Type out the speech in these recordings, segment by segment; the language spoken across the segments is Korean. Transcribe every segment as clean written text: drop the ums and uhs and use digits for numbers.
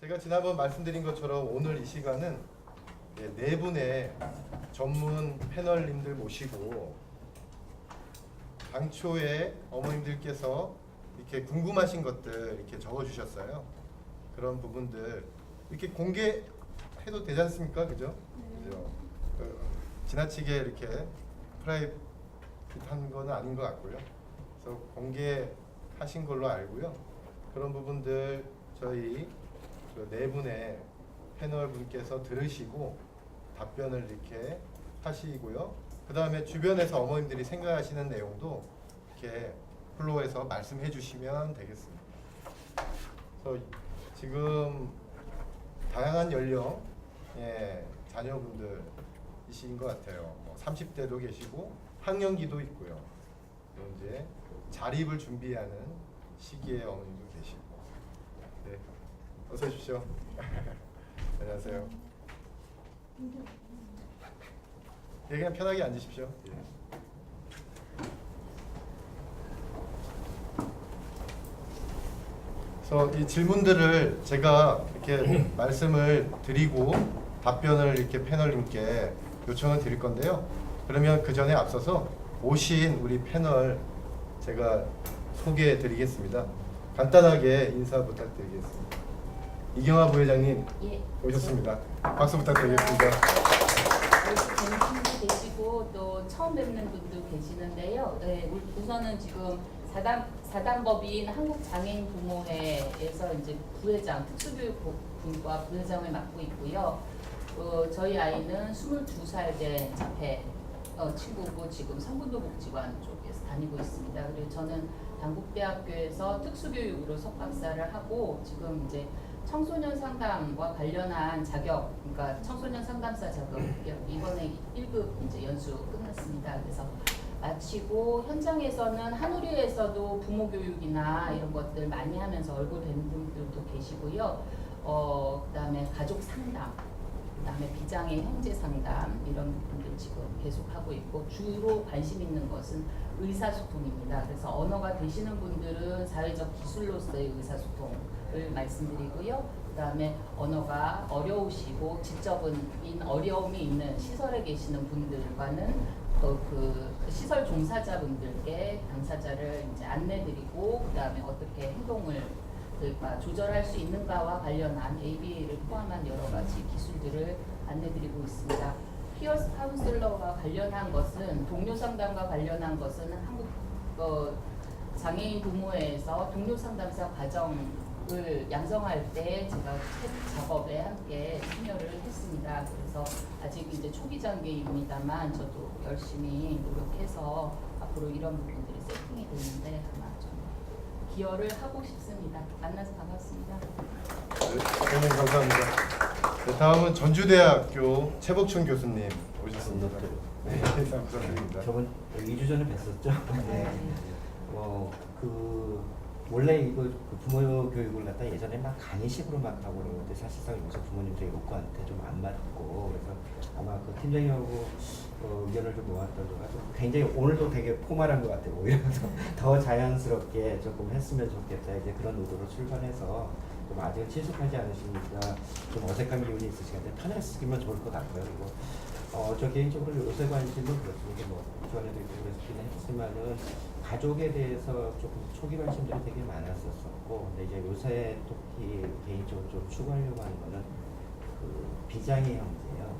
제가 지난번 말씀드린 것처럼 오늘 이 시간은 네 분의 전문 패널님들 모시고 당초에 어머님들께서 이렇게 궁금하신 것들 이렇게 적어주셨어요. 그런 부분들 이렇게 공개해도 되지 않습니까? 그죠? 그죠? 지나치게 이렇게 프라이빗한 거는 아닌 것 같고요. 그래서 공개하신 걸로 알고요. 그런 부분들 저희 네 분의 패널 분께서 들으시고 답변을 이렇게 하시고요. 그 다음에 주변에서 어머님들이 생각하시는 내용도 이렇게 플로어에서 말씀해 주시면 되겠습니다. 그래서 지금 다양한 연령의 자녀분들이신 것 같아요. 30대도 계시고 학령기도 있고요. 또 이제 자립을 준비하는 시기의 어머님도 계시고. 네, 어서 오십시오. 안녕하세요. 네, 그냥 편하게 앉으십시오. 예. 그래서 이 질문들을 제가 이렇게 말씀을 드리고 답변을 이렇게 패널님께 요청을 드릴 건데요. 그러면 그 전에 앞서서 오신 우리 패널 제가 소개해 드리겠습니다. 간단하게 인사 부탁드리겠습니다. 이경아 부회장님 오셨습니다. 박수 부탁드리겠습니다. 뵙는 분도 계시고 또 처음 뵙는 분도 계시는데요. 네, 우선은 지금 사단법인 한국장애인부모회에서 이제 부회장, 특수교육분과 부회장을 맡고 있고요. 저희 아이는 22살 된 자폐 친구고 지금 성분도복지관 쪽에서 다니고 있습니다. 그리고 저는 단국대학교에서 특수교육으로 석박사를 하고 지금 이제 청소년 상담과 관련한 자격, 그러니까 청소년 상담사 자격 이번에 1급 이제 연수 끝났습니다. 그래서 마치고 현장에서는 한의료에서도 부모 교육이나 이런 것들 많이 하면서 얼굴 뵌 분들도 계시고요. 그다음에 가족 상담, 그다음에 비장애 형제 상담 이런 부분들 지금 계속 하고 있고 주로 관심 있는 것은 의사소통입니다. 그래서 언어가 되시는 분들은 사회적 기술로서의 의사소통을 말씀드리고요. 그다음에 언어가 어려우시고 지적인 어려움이 있는 시설에 계시는 분들과는 또 그 시설 종사자분들께 당사자를 이제 안내드리고 그다음에 어떻게 행동을 조절할 수 있는가와 관련한 ABA를 포함한 여러 가지 기술들을 안내드리고 있습니다. 피어스 카운슬러와 관련한 것은 동료 상담과 관련한 것은 한국 장애인 부모회에서 동료 상담사 과정을 양성할 때 제가 작업에 함께 참여를 했습니다. 그래서 아직 이제 초기 단계입니다만 저도 열심히 노력해서 앞으로 이런 부분들이 세팅이 되는데 아마 좀 기여를 하고 싶습니다. 만나서 반갑습니다. 네, 감사합니다. 네, 다음은 전주대학교 최복춘 교수님 오셨습니다. 네, 감사드립니다. 저번 2주 전에 뵀었죠. 네. 원래 이거 부모 교육을 갖다 예전에 막 강의식으로 막 하고 그러는데 사실상 요새 부모님들이 요구한테 좀 안 맞고 그래서 아마 그 팀장님하고 의견을 좀 모았던 거 가지고 굉장히 오늘도 되게 포멀한 것 같아요. 오히려 더 자연스럽게 조금 했으면 좋겠다 이제 그런 의도로 출발해서 좀 아직 친숙하지 않으시니까 좀 어색한 기운이 있으시는데 편했으면 좋을 것 같고요. 그리고 저 개인적으로 요새 관심은 그렇습니다. 뭐 주안에도 있고 그랬긴 했지만은 가족에 대해서 조금 초기 관심들이 되게 많았었고, 근데 이제 요새 특히 개인적으로 좀 추구하려고 하는 거는 그 비장애 형제요.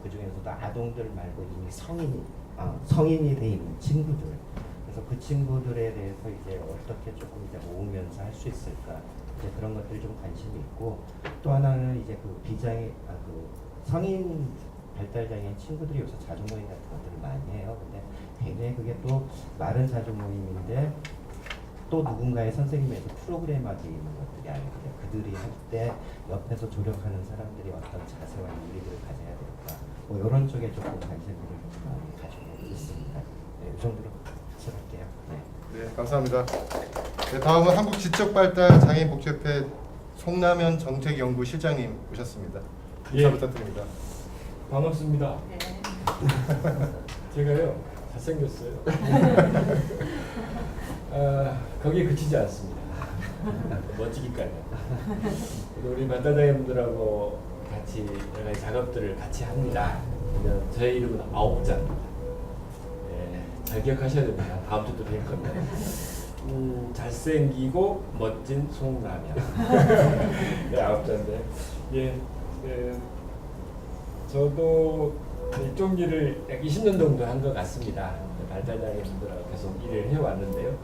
그 중에서도 아동들 말고 이미 성인이 돼 있는 친구들. 그래서 그 친구들에 대해서 이제 어떻게 조금 이제 모으면서 할 수 있을까. 이제 그런 것들이 좀 관심이 있고, 또 하나는 이제 그 그 성인 발달장애인 친구들이 요새 자조모임 같은 것들을 많이 해요. 근데 굉장히 그게 또 마른 자조모임인데 또 누군가의 선생님에서 프로그램하기 있는 것들이 아니고 그들이 할 때 옆에서 조력하는 사람들이 어떤 자세와 윤리들을 가져야 될까 뭐 이런 쪽에 조금 관심을 좀 가지고 있습니다. 네, 이 정도로 시작할게요. 네, 감사합니다. 네, 다음은 한국지적발달장애인복지협회 송남현 정책연구 실장님 오셨습니다. 인사 부탁드립니다. 반갑습니다. 네. 제가요 잘생겼어요. 거기에 그치지 않습니다. 멋지기까지. 우리 발달장애분들하고 같이 여러 가지 작업들을 같이 합니다. 그러면 저희 이름은 9자입니다. 예, 잘 기억하셔야 됩니다. 다음 주도 뵐 겁니다. 잘생기고 멋진 송라면. 네, 9자인데. 예, 저도 이쪽 일을 약 20년 정도 한 것 같습니다. 발달장애인분들하고 계속 일을 해왔는데요.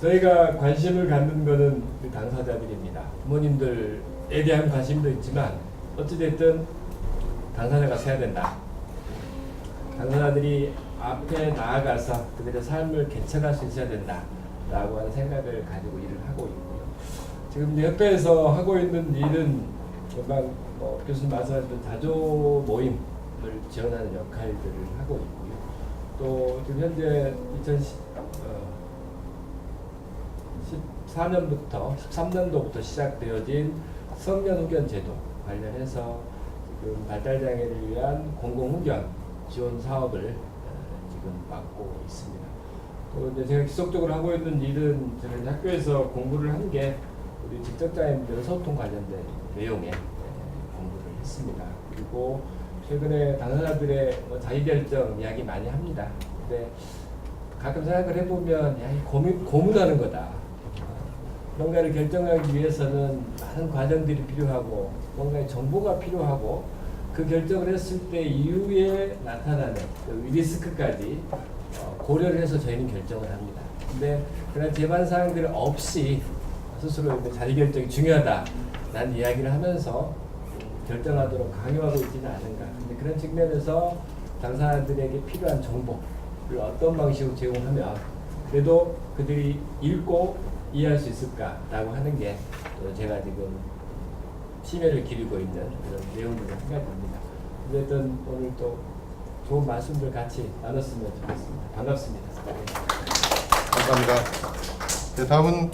저희가 관심을 갖는 것은 우리 당사자들입니다. 부모님들에 대한 관심도 있지만 어찌됐든 당사자가 서야 된다. 당사자들이 앞에 나아가서 그들의 삶을 개척할 수 있어야 된다 라고 하는 생각을 가지고 일을 하고 있고요. 지금 이제 협회에서 하고 있는 일은 금방 교수님 말씀하셨던 자조 모임을 지원하는 역할들을 하고 있고요. 또 지금 현재 2014년부터 13년도부터 시작되어진 성년후견 제도 관련해서 지금 발달장애를 위한 공공후견 지원 사업을 지금 맡고 있습니다. 또 이제 제가 지속적으로 하고 있는 일은 저는 학교에서 공부를 한 게 우리 지적장애인들의 소통 관련된 내용에 공부를 했습니다. 그리고 최근에 당사자들의 자기결정 이야기 많이 합니다. 근데 가끔 생각을 해보면 야, 고문하는 거다. 뭔가를 결정하기 위해서는 많은 과정들이 필요하고 뭔가의 정보가 필요하고 그 결정을 했을 때 이후에 나타나는 그 리스크까지 고려를 해서 저희는 결정을 합니다. 근데 그런 제반 사항들 없이 스스로 자기결정이 중요하다라는 이야기를 하면서 결정하도록 강요하고 있지는 않은가. 근데 그런 측면에서 당사자들에게 필요한 정보를 어떤 방식으로 제공하면 그래도 그들이 읽고 이해할 수 있을까라고 하는 게 또 제가 지금 심혈을 기울이고 있는 그런 내용들의 한 가지입니다. 어쨌든 오늘 또 좋은 말씀들 같이 나눴으면 좋겠습니다. 반갑습니다. 감사합니다. 네, 다음은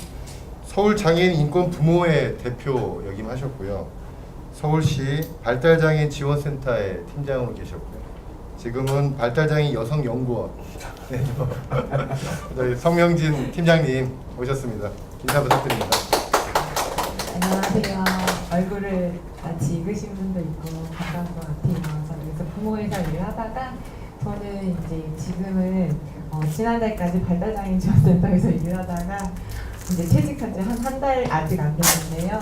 서울장애인 인권 부모회 대표 역임하셨고요. 서울시 발달장애인 지원센터의 팀장으로 계셨고요. 지금은 발달장애인 여성연구원 저희 성명진 팀장님 오셨습니다. 인사 부탁드립니다. 안녕하세요. 얼굴을 같이 읽으신 분도 있고 반가운 것 같아요. 저는 부모회사 일을 하다가 저는 이제 지금은 지난달까지 발달장애인 지원센터에서 일을 하다가 이제 퇴직한 지 한 달 아직 안 됐는데요.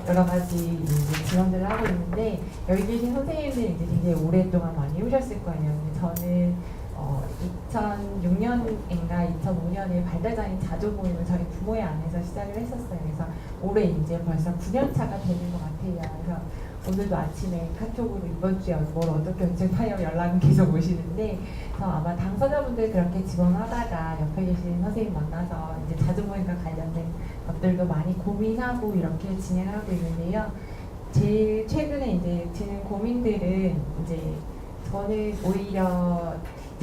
여러 가지 이제 지원들을 하고 있는데 여기 계신 선생님들 이제 굉장히 오랫동안 많이 오셨을 거예요. 근데 저는 2006년인가 2005년에 발달장애인 자조 모임을 저희 부모회 안에서 시작을 했었어요. 그래서 올해 이제 벌써 9년 차가 되는 것 같아요. 그래서 오늘도 아침에 카톡으로 이번 주에 뭘 어떻게 언제파요 연락은 계속 오시는데 아마 당사자분들 그렇게 지원하다가 옆에 계신 선생님 만나서 이제 자조 모임과 관련된 것들도 많이 고민하고 이렇게 진행하고 있는데요. 제일 최근에 이제 드는 고민들은 이제 저는 오히려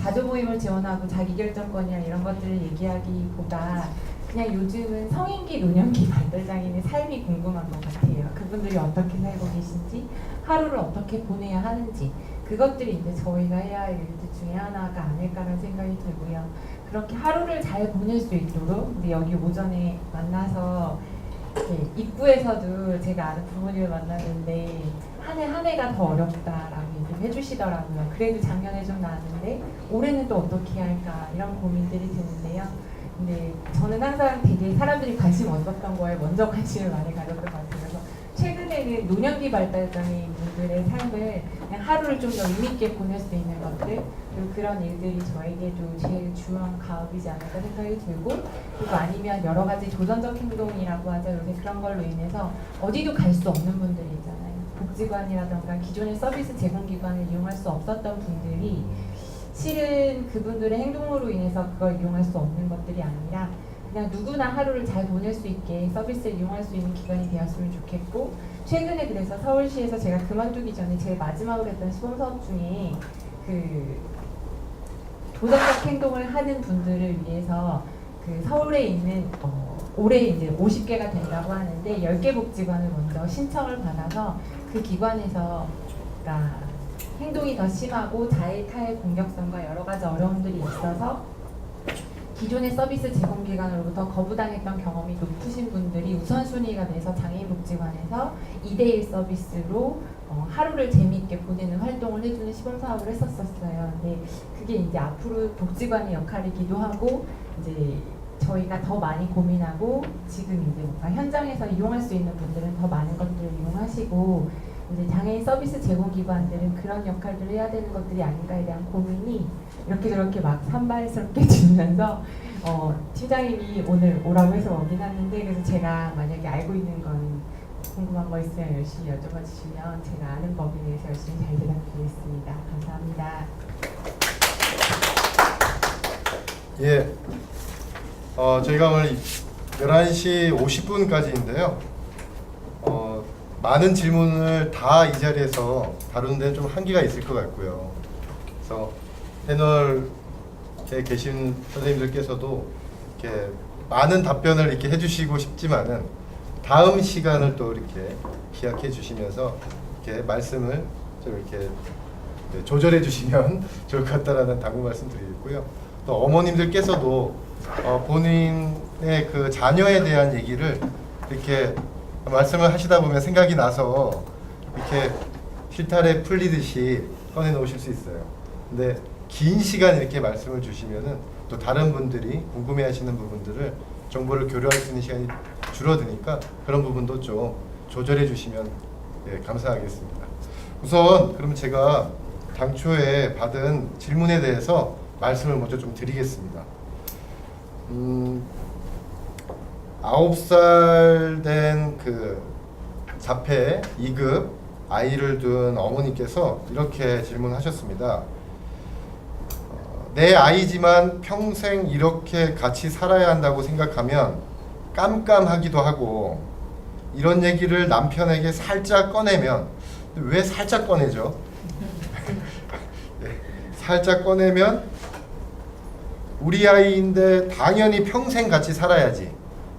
자조 모임을 지원하고 자기결정권이나 이런 것들을 얘기하기보다 그냥 요즘은 성인기, 노년기 발달장애인의 삶이 궁금한 것 같아요. 그분들이 어떻게 살고 계신지, 하루를 어떻게 보내야 하는지 그것들이 이제 저희가 해야 할 일들 중에 하나가 아닐까라는 생각이 들고요. 그렇게 하루를 잘 보낼 수 있도록 근데 여기 오전에 만나서 입구에서도 제가 아는 부모님을 만났는데 한 해 한 해가 더 어렵다라고 얘기를 해주시더라고요. 그래도 작년에 좀 나았는데 올해는 또 어떻게 할까 이런 고민들이 드는데요. 근데 저는 항상 되게 사람들이 관심 없었던 거에 먼저 관심을 많이 가졌던 것 같아요. 그래서 최근에는 노년기 발달장애인 분들의 삶을 그냥 하루를 좀 더 의미있게 보낼 수 있는 것들 그리고 그런 일들이 저에게도 제일 중요한 가업이지 않을까 생각이 들고 그리고 아니면 여러 가지 도전적 행동이라고 하죠. 요새 그런 걸로 인해서 어디도 갈 수 없는 분들이 있잖아요. 복지관이라던가 기존의 서비스 제공기관을 이용할 수 없었던 분들이 실은 그분들의 행동으로 인해서 그걸 이용할 수 없는 것들이 아니라 그냥 누구나 하루를 잘 보낼 수 있게 서비스를 이용할 수 있는 기관이 되었으면 좋겠고 최근에 그래서 서울시에서 제가 그만두기 전에 제일 마지막으로 했던 시범사업 중에 그 도덕적 행동을 하는 분들을 위해서 그 서울에 있는 올해 이제 50개가 된다고 하는데 10개 복지관을 먼저 신청을 받아서 그 기관에서 그러니까 행동이 더 심하고 자해, 타해, 공격성과 여러 가지 어려움들이 있어서 기존의 서비스 제공기관으로부터 거부당했던 경험이 높으신 분들이 우선순위가 돼서 장애인복지관에서 2대1 서비스로 하루를 재미있게 보내는 활동을 해주는 시범 사업을 했었어요. 근데 그게 이제 앞으로 복지관의 역할이기도 하고 이제 저희가 더 많이 고민하고 지금 이제 뭔가 현장에서 이용할 수 있는 분들은 더 많은 것들을 이용하시고 이제 장애인 서비스 제공기관들은 그런 역할들을 해야 되는 것들이 아닌가에 대한 고민이 이렇게 저렇게 막 산발스럽게 들면서 팀장님이 오늘 오라고 해서 오긴 하는데 그래서 제가 만약에 알고 있는 건 궁금한 거 있으면 열심히 여쭤봐 주시면 제가 아는 범위 내에서 열심히 잘 대답드리겠습니다. 감사합니다. 예, 저희가 오늘 11시 50분까지인데요. 많은 질문을 다 이 자리에서 다루는데 좀 한계가 있을 것 같고요. 그래서 패널에 계신 선생님들께서도 이렇게 많은 답변을 이렇게 해주시고 싶지만은 다음 시간을 또 이렇게 기약해 주시면서 이렇게 말씀을 좀 이렇게 조절해 주시면 좋을 것 같다라는 당부 말씀드리고요. 또 어머님들께서도 본인의 그 자녀에 대한 얘기를 이렇게 말씀을 하시다 보면 생각이 나서 이렇게 실타래 풀리듯이 꺼내 놓으실 수 있어요. 근데 긴 시간 이렇게 말씀을 주시면은 또 다른 분들이 궁금해하시는 부분들을 정보를 교류할 수 있는 시간이 줄어드니까 그런 부분도 좀 조절해 주시면 감사하겠습니다. 우선 그러면 제가 당초에 받은 질문에 대해서 말씀을 먼저 좀 드리겠습니다. 9살 된 그 자폐 2급 아이를 둔 어머니께서 이렇게 질문하셨습니다. 내 아이지만 평생 이렇게 같이 살아야 한다고 생각하면 깜깜하기도 하고 이런 얘기를 남편에게 살짝 꺼내면 왜 살짝 꺼내죠? 살짝 꺼내면 우리 아이인데 당연히 평생 같이 살아야지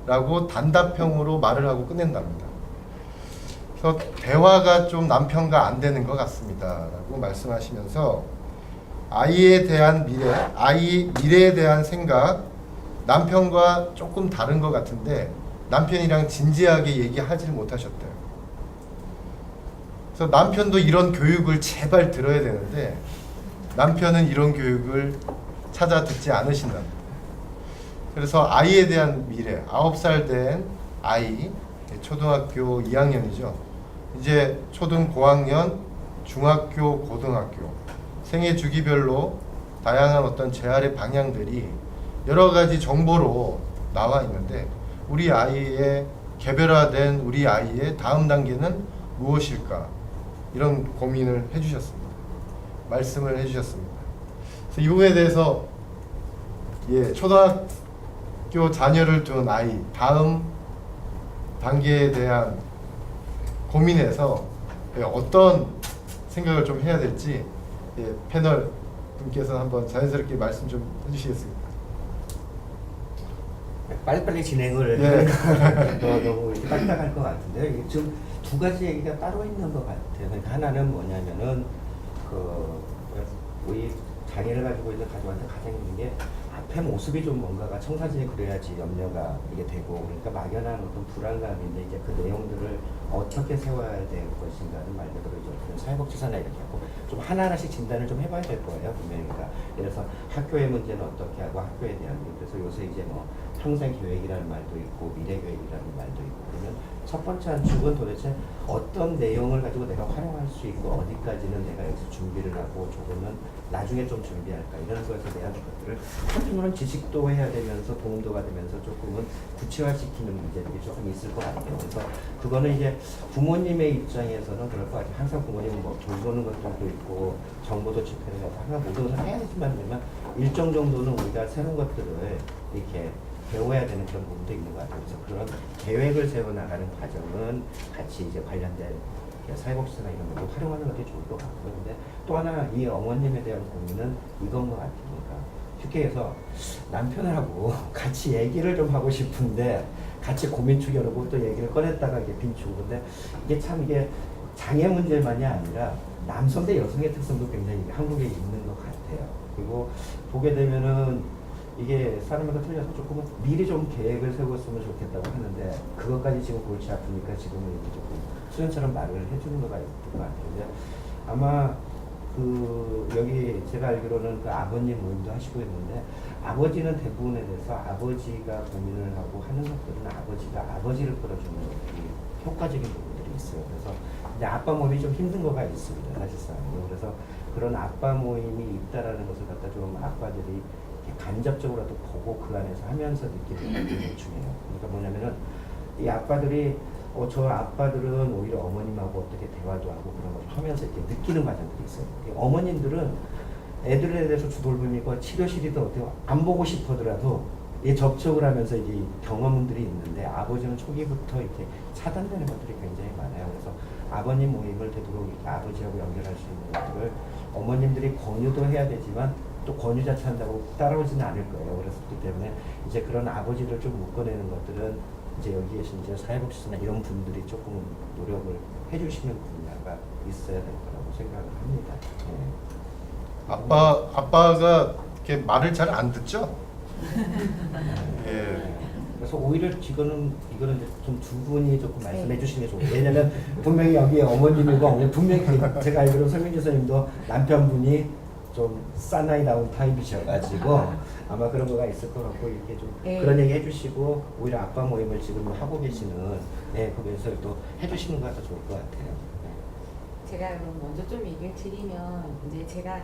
라고 단답형으로 말을 하고 끝낸답니다. 그래서 대화가 좀 남편과 안 되는 것 같습니다 라고 말씀하시면서 아이에 대한 아이 미래에 대한 생각 남편과 조금 다른 것 같은데 남편이랑 진지하게 얘기하지 못하셨대요. 그래서 남편도 이런 교육을 제발 들어야 되는데 남편은 이런 교육을 찾아 듣지 않으신답니다. 그래서 아이에 대한 미래, 9살 된 아이, 초등학교 2학년이죠. 이제 초등 고학년, 중학교, 고등학교 생애 주기별로 다양한 어떤 재활의 방향들이 여러 가지 정보로 나와 있는데 우리 아이의 개별화된 우리 아이의 다음 단계는 무엇일까? 이런 고민을 해주셨습니다. 말씀을 해주셨습니다. 그래서 이 부분에 대해서 초등학교 자녀를 둔 아이 다음 단계에 대한 고민에서 어떤 생각을 좀 해야 될지 패널 분께서 한번 자연스럽게 말씀 좀 해주시겠습니까? 빨리빨리 진행을 네. 너무 이렇게 딱딱할 것 같은데요. 이게 지금 두 가지 얘기가 따로 있는 것 같아요. 그러니까 하나는 뭐냐면은 우리 장애를 가지고 있는 가족한테 가장 있는 게 앞에 모습이 좀 뭔가가 청사진이 그래야지 염려가 이게 되고 그러니까 막연한 어떤 불안감인데 이제 그 내용들을 어떻게 세워야 될 것인가는 말 그대로 이제 사회복지사나 이렇게 하고 좀 하나하나씩 진단을 좀 해봐야 될 거예요 분명히. 그러니까 예를 들어서 학교의 문제는 어떻게 하고 학교에 대한 그래서 요새 이제 뭐 평생 계획이라는 말도 있고 미래 계획이라는 말도 있고 그러면 첫 번째 한 축은 도대체 어떤 내용을 가지고 내가 활용할 수 있고 어디까지는 내가 여기서 준비를 하고 조금은 나중에 좀 준비할까 이런 것에 대한 것들을 한편으로는 지식도 해야 되면서 도움도 받으면서 조금은 구체화시키는 문제들이 조금 있을 것 같아요. 그래서 그거는 이제 부모님의 입장에서는 그럴 것 같아요. 항상 부모님은 뭐 돌보는 것들도 있고 정보도 집회를 해서 항상 모든 것을 해야 되지만 일정 정도는 우리가 새로운 것들을 이렇게 배워야 되는 그런 부분도 있는 것 같아요. 그래서 그런 계획을 세워나가는 과정은 같이 이제 관련된 사회복지사나 이런 것도 활용하는 것이 좋을 것 같고요. 근데 또 하나 이 어머님에 대한 고민은 이건 것 같아요. 그러니까 쉽게 해서 남편하고 같이 얘기를 좀 하고 싶은데 같이 고민 추결하고 또 얘기를 꺼냈다가 이게 빈추고 근데 이게 참 이게 장애 문제만이 아니라 남성 대 여성의 특성도 굉장히 한국에 있는 것 같아요. 그리고 보게 되면은 이게 사람마다 틀려서 조금은 미리 좀 계획을 세웠으면 좋겠다고 하는데 그것까지 지금 골치 아프니까 지금은 이렇게 조금 수연처럼 말을 해주는 거가 있을 것 같아요. 근데 아마 그 여기 제가 알기로는 그 아버님 모임도 하시고 있는데 아버지는 대부분에 대해서 아버지가 고민을 하고 하는 것들은 아버지가 아버지를 끌어주는 이 효과적인 부분들이 있어요. 그래서 근데 아빠 모임이 좀 힘든 거가 있습니다, 사실상. 그래서 그런 아빠 모임이 있다라는 것을 갖다 좀 아빠들이 이렇게 간접적으로도 보고 그 안에서 하면서 느끼는 게 굉장히 중요해요. 그러니까 뭐냐면은 이 아빠들이 저 아빠들은 오히려 어머님하고 어떻게 대화도 하고 그런 걸 하면서 이렇게 느끼는 과정들이 있어요. 어머님들은 애들에 대해서 주돌봄이고 치료실이든 어떻게 안 보고 싶어더라도 이 접촉을 하면서 이제 경험들이 있는데 아버지는 초기부터 이렇게 차단되는 것들이 굉장히 많아요. 그래서 아버님 모임을 되도록 이렇게 아버지하고 연결할 수 있는 것들을 어머님들이 권유도 해야 되지만 또 권유 자체 한다고 따라오지는 않을 거예요. 그렇기 때문에 이제 그런 아버지를 좀 묶어내는 것들은 이제 여기 계신 이제 사회복지사나 이런 분들이 조금 노력을 해주시는 분야가 있어야 될 거라고 생각을 합니다. 아빠가 이렇게 말을 잘 안 듣죠? 예. 그래서 오히려 이거는 이제 좀 두 분이 조금 말씀해 주시는 게 좋아요. 왜냐면 분명히 여기 어머님이고 어머니 분명히 제가 알기로 설명주 선생님도 남편분이 좀 사나이다운 타입이셔가지고 아마 그런 거가 있을 것 같고 이렇게 좀 그런 얘기 해주시고 오히려 아빠 모임을 지금 하고 계시는 거기에서 또 해주시는 거가 더 좋을 것 같아요. 제가 그럼 먼저 좀 얘기를 드리면 이제 제가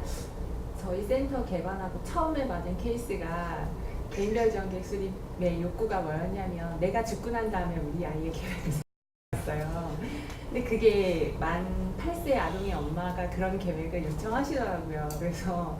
저희 센터 개관하고 처음에 받은 케이스가 개인별 지원 객수립의 욕구가 뭐였냐면 내가 죽고 난 다음에 우리 아이의 계획을 세웠어요. 근데 그게 만 8세 아동의 엄마가 그런 계획을 요청하시더라고요. 그래서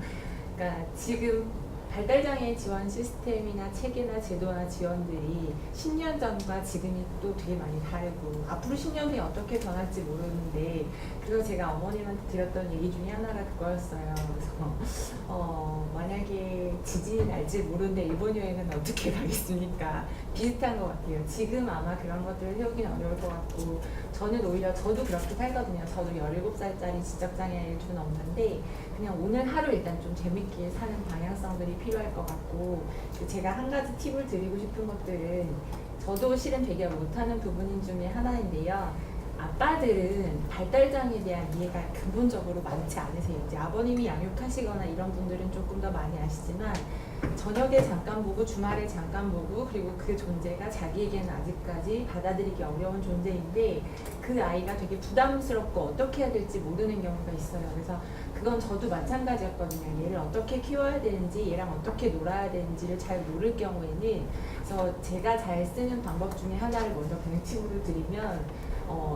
그러니까 지금 발달장애 지원 시스템이나 체계나 제도나 지원들이 10년 전과 지금이 또 되게 많이 다르고 앞으로 10년 뒤에 어떻게 변할지 모르는데 그래서 제가 어머님한테 드렸던 얘기 중에 하나가 그거였어요. 그래서 만약에 지진이 날지 모르는데 일본 여행은 어떻게 가겠습니까? 비슷한 것 같아요. 지금 아마 그런 것들을 세우긴 어려울 것 같고 저는 오히려 저도 그렇게 살거든요. 저도 17살짜리 지적장애를 둔 엄마인데 그냥 오늘 하루 일단 좀 재밌게 사는 방향성들이 필요할 것 같고 제가 한 가지 팁을 드리고 싶은 것들은 저도 실은 되게 못하는 부분 중에 하나인데요. 아빠들은 발달장애에 대한 이해가 근본적으로 많지 않으세요. 이제 아버님이 양육하시거나 이런 분들은 조금 더 많이 아시지만 저녁에 잠깐 보고 주말에 잠깐 보고 그리고 그 존재가 자기에게는 아직까지 받아들이기 어려운 존재인데 그 아이가 되게 부담스럽고 어떻게 해야 될지 모르는 경우가 있어요. 그래서 그건 저도 마찬가지였거든요. 얘를 어떻게 키워야 되는지 얘랑 어떻게 놀아야 되는지를 잘 모를 경우에는 그래서 제가 잘 쓰는 방법 중에 하나를 먼저 그냥 팁으로 드리면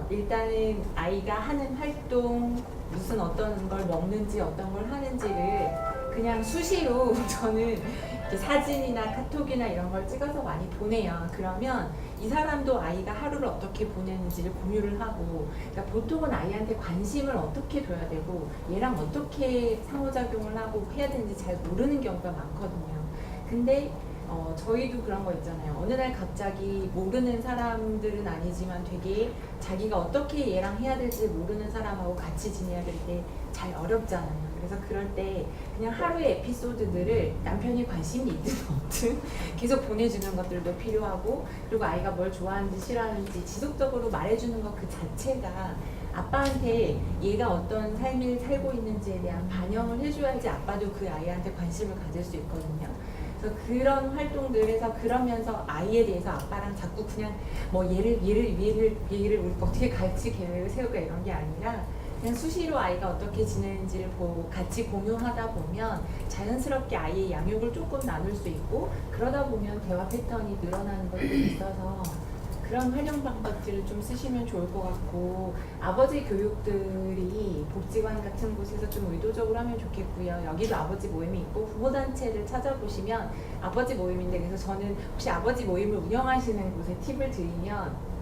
일단은 아이가 하는 활동 무슨 어떤 걸 먹는지 어떤 걸 하는지를 그냥 수시로 저는 이렇게 사진이나 카톡이나 이런 걸 찍어서 많이 보내요. 그러면 이 사람도 아이가 하루를 어떻게 보내는지를 공유를 하고 그러니까 보통은 아이한테 관심을 어떻게 둬야 되고 얘랑 어떻게 상호작용을 하고 해야 되는지 잘 모르는 경우가 많거든요. 근데 저희도 그런 거 있잖아요. 어느 날 갑자기 모르는 사람들은 아니지만 되게 자기가 어떻게 얘랑 해야 될지 모르는 사람하고 같이 지내야 될 때 잘 어렵잖아요. 그래서 그럴 때 그냥 하루의 에피소드들을 남편이 관심이 있든 없든 계속 보내주는 것들도 필요하고 그리고 아이가 뭘 좋아하는지 싫어하는지 지속적으로 말해주는 것 그 자체가 아빠한테 얘가 어떤 삶을 살고 있는지에 대한 반영을 해줘야지 아빠도 그 아이한테 관심을 가질 수 있거든요. 그래서 그런 활동들에서 그러면서 아이에 대해서 아빠랑 자꾸 그냥 뭐 얘를 우리 어떻게 같이 계획을 세우고 이런 게 아니라 그냥 수시로 아이가 어떻게 지내는지를 보고 같이 공유하다 보면 자연스럽게 아이의 양육을 조금 나눌 수 있고 그러다 보면 대화 패턴이 늘어나는 것들이 있어서 그런 활용 방법들을 좀 쓰시면 좋을 것 같고 아버지 교육들이 복지관 같은 곳에서 좀 의도적으로 하면 좋겠고요. 여기도 아버지 모임이 있고 부모단체를 찾아보시면 아버지 모임인데 그래서 저는 혹시 아버지 모임을 운영하시는 곳에 팁을 드리면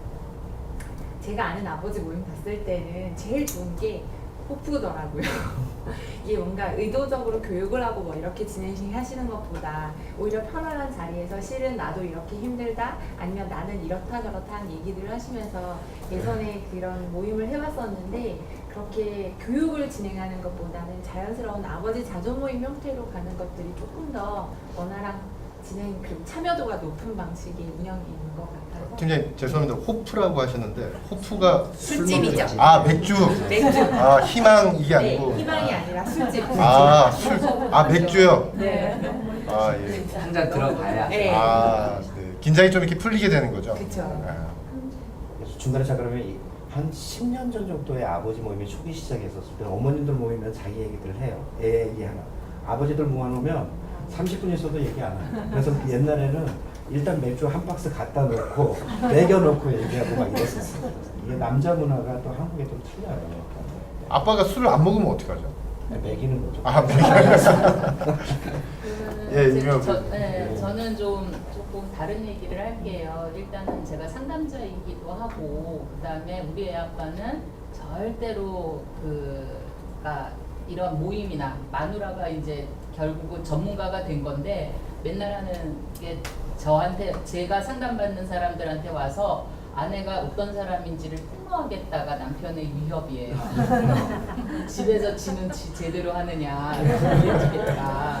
제가 아는 아버지 모임 봤을 때는 제일 좋은 게 호프더라고요. 이게 뭔가 의도적으로 교육을 하고 뭐 이렇게 진행하시는 것보다 오히려 편안한 자리에서 실은 나도 이렇게 힘들다 아니면 나는 이렇다 저렇다 하는 얘기들을 하시면서 예전에 그런 모임을 해봤었는데 그렇게 교육을 진행하는 것보다는 자연스러운 아버지 자조 모임 형태로 가는 것들이 조금 더 원활한 진행 그 참여도가 높은 방식의 운영이 있는 것 같아서. 팀장님 죄송합니다. 호프라고 하셨는데 호프가 술집이죠. 아 맥주. 맥주. 아 희망 이게 네, 아니고. 희망이 아니라 술집. 아 술. 아 맥주요. 네. 아 예. 한 잔 들어가야. 네. 아 네. 긴장이 좀 이렇게 풀리게 되는 거죠. 그쵸. 아. 그래서 중간에 자 그러면 한 10년 전 정도에 아버지 모임이 초기 시작했었을 때 어머님들 모이면 자기 얘기들을 해요. 애 얘기 하나. 아버지들 모아놓으면 30분 있어도 얘기 안 해요. 그래서 옛날에는 일단 맥주 한 박스 갖다 놓고 먹여놓고 얘기하고 막 이랬었어요. 이게 남자 문화가 또 한국에 좀 틀려요. 아빠가 술을 안 먹으면 어떡하죠? 먹이는 거죠. 아 먹이는 예, 이명 네, 저는 좀 조금 다른 얘기를 할게요. 일단은 제가 상담자이기도 하고 그다음에 우리 애 아빠는 절대로 그가 이런 모임이나 마누라가 이제 결국은 전문가가 된 건데 맨날 하는 게 저한테 제가 상담받는 사람들한테 와서 아내가 어떤 사람인지를 폭로하겠다가 남편의 위협이에요. 집에서 지는 제대로 하느냐, 이해해주겠다.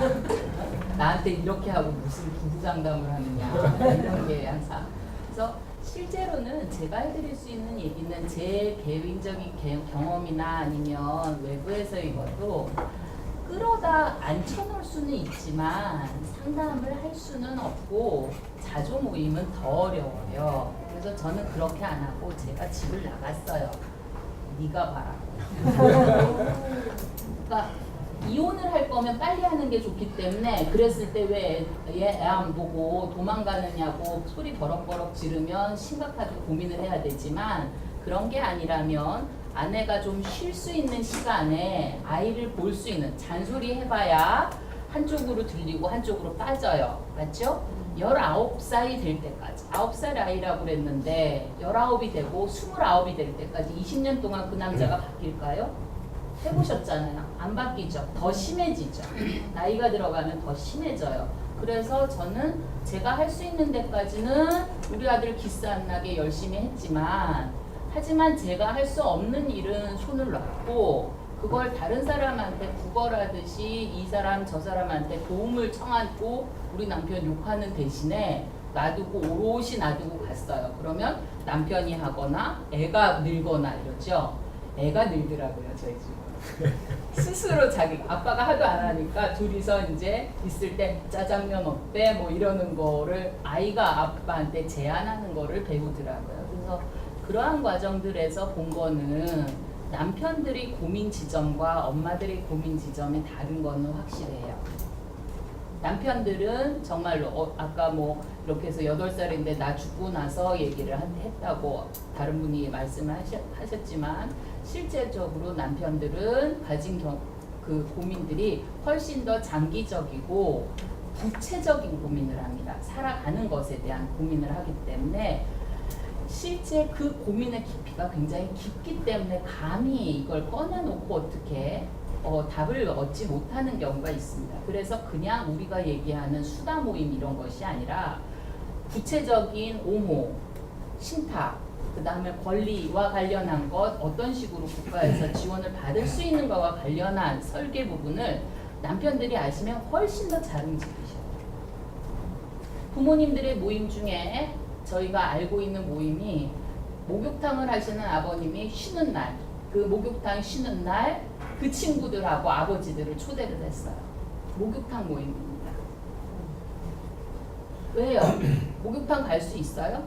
나한테 이렇게 하고 무슨 부부 상담을 하느냐 이런 게 항상. 그래서 실제로는 제가 해드릴 수 있는 얘기는 제 개인적인 경험이나 아니면 외부에서의 것도 끌어다 앉혀놓을 수는 있지만 상담을 할 수는 없고 자조 모임은 더 어려워요. 그래서 저는 그렇게 안 하고 제가 집을 나갔어요. 네가 봐라. 그러니까 이혼을 할 거면 빨리 하는 게 좋기 때문에 그랬을 때 왜 애 안 보고 도망가느냐고 소리 버럭버럭 지르면 심각하게 고민을 해야 되지만 그런 게 아니라면 아내가 좀 쉴 수 있는 시간에 아이를 볼 수 있는 잔소리 해봐야 한쪽으로 들리고 한쪽으로 빠져요. 맞죠? 19살이 될 때까지 9살 아이라고 그랬는데 19이 되고 29이 될 때까지 20년 동안 그 남자가 바뀔까요? 해보셨잖아요. 안 바뀌죠. 더 심해지죠. 나이가 들어가면 더 심해져요. 그래서 저는 제가 할 수 있는 데까지는 우리 아들 기스 안 나게 열심히 했지만 하지만 제가 할 수 없는 일은 손을 놨고 그걸 다른 사람한테 구걸하듯이 이 사람 저 사람한테 도움을 청하고 우리 남편 욕하는 대신에 놔두고 오롯이 놔두고 갔어요. 그러면 남편이 하거나 애가 늘거나 이러죠. 애가 늘더라고요 저희 집은. 스스로 자기 아빠가 하도 안 하니까 둘이서 이제 있을 때 짜장면 어때 뭐 이러는 거를 아이가 아빠한테 제안하는 거를 배우더라고요. 그래서 그러한 과정들에서 본 거는 남편들이 고민 지점과 엄마들의 고민 지점이 다른 거는 확실해요. 남편들은 정말로 아까 뭐 이렇게 해서 8살인데 나 죽고 나서 얘기를 했다고 다른 분이 말씀을 하셨지만 실제적으로 남편들은 가진 그 고민들이 훨씬 더 장기적이고 구체적인 고민을 합니다. 살아가는 것에 대한 고민을 하기 때문에 실제 그 고민의 깊이가 굉장히 깊기 때문에 감히 이걸 꺼내놓고 어떻게 답을 얻지 못하는 경우가 있습니다. 그래서 그냥 우리가 얘기하는 수다 모임 이런 것이 아니라 구체적인 옹호, 신탁, 그 다음에 권리와 관련한 것, 어떤 식으로 국가에서 지원을 받을 수 있는 것과 관련한 설계 부분을 남편들이 아시면 훨씬 더 잘 움직이셔요. 부모님들의 모임 중에 저희가 알고 있는 모임이 목욕탕을 하시는 아버님이 쉬는 날, 그 목욕탕 쉬는 날 그 친구들하고 아버지들을 초대를 했어요. 목욕탕 모임입니다. 왜요? 목욕탕 갈 수 있어요?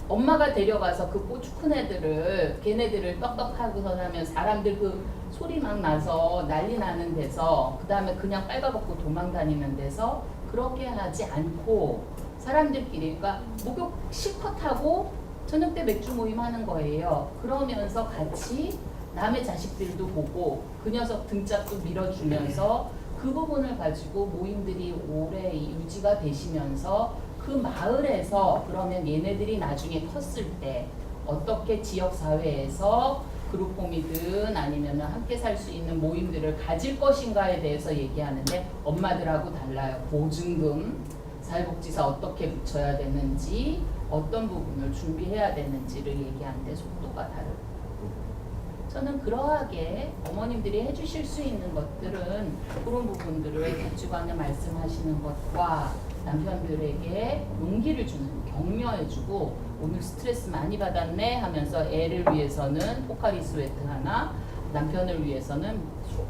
엄마가 데려가서 그 꼬추 큰 애들을 걔네들을 떡떡하고서 하면 사람들 그 소리 막 나서 난리 나는 데서 그 다음에 그냥 빨가벗고 도망다니는 데서 그렇게 하지 않고 사람들끼리 그러니까 목욕 실컷 하고 저녁 때 맥주 모임 하는 거예요. 그러면서 같이 남의 자식들도 보고 그 녀석 등짝도 밀어주면서 그 부분을 가지고 모임들이 오래 유지가 되시면서 그 마을에서 그러면 얘네들이 나중에 컸을 때 어떻게 지역사회에서 그룹홈이든 아니면 함께 살 수 있는 모임들을 가질 것인가에 대해서 얘기하는데 엄마들하고 달라요. 보증금, 사회복지사 어떻게 붙여야 되는지 어떤 부분을 준비해야 되는지를 얘기하는데 속도가 다르고 저는 그러하게 어머님들이 해주실 수 있는 것들은 그런 부분들을 객주관을 말씀하시는 것과 남편들에게 용기를 주는, 격려해주고 오늘 스트레스 많이 받았네 하면서 애를 위해서는 포카리 스웨트 하나, 남편을 위해서는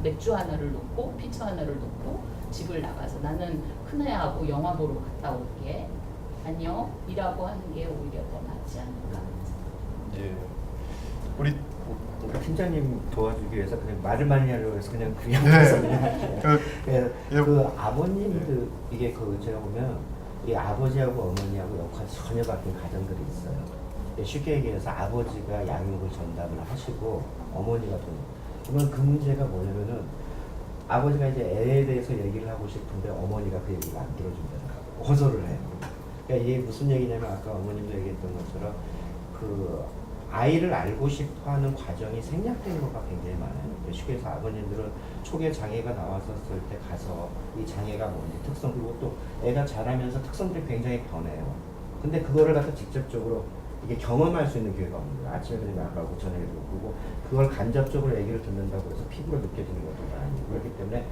맥주 하나를 놓고 피처 하나를 놓고 집을 나가서 나는 큰애하고 영화 보러 갔다 올게. 안녕. 이라고 하는 게 오히려 더 낫지 않을까. 예. 우리 팀장님 도와주기 위해서 그냥 말을 많이 하려고 해서 그냥 그냥 네. 그 아버님들 이게 그 제가 보면 이 아버지하고 어머니하고 역할이 전혀 바뀐 가정들이 있어요. 쉽게 얘기해서 아버지가 양육을 전담을 하시고 어머니가 돈. 그러면 그 문제가 뭐냐면은 아버지가 이제 애에 대해서 얘기를 하고 싶은데 어머니가 그 얘기를 안 들어준다고 거절을 해요. 그러니까 이게 무슨 얘기냐면 아까 어머님도 얘기했던 것처럼 그 아이를 알고 싶어하는 과정이 생략되는 것가 굉장히 많아요. 쉽게 해서 아버님들은 초기에 장애가 나왔었을 때 가서 이 장애가 뭔지 특성 그리고 또 애가 자라면서 특성들이 굉장히 변해요. 근데 그거를 갖다 직접적으로 이게 경험할 수 있는 기회가 없는 거예요. 아침에 그냥 나가고 저녁에 그러고 그걸 간접적으로 얘기를 듣는다고 해서 피부로 느껴지는 것도 아니고 그렇기 때문에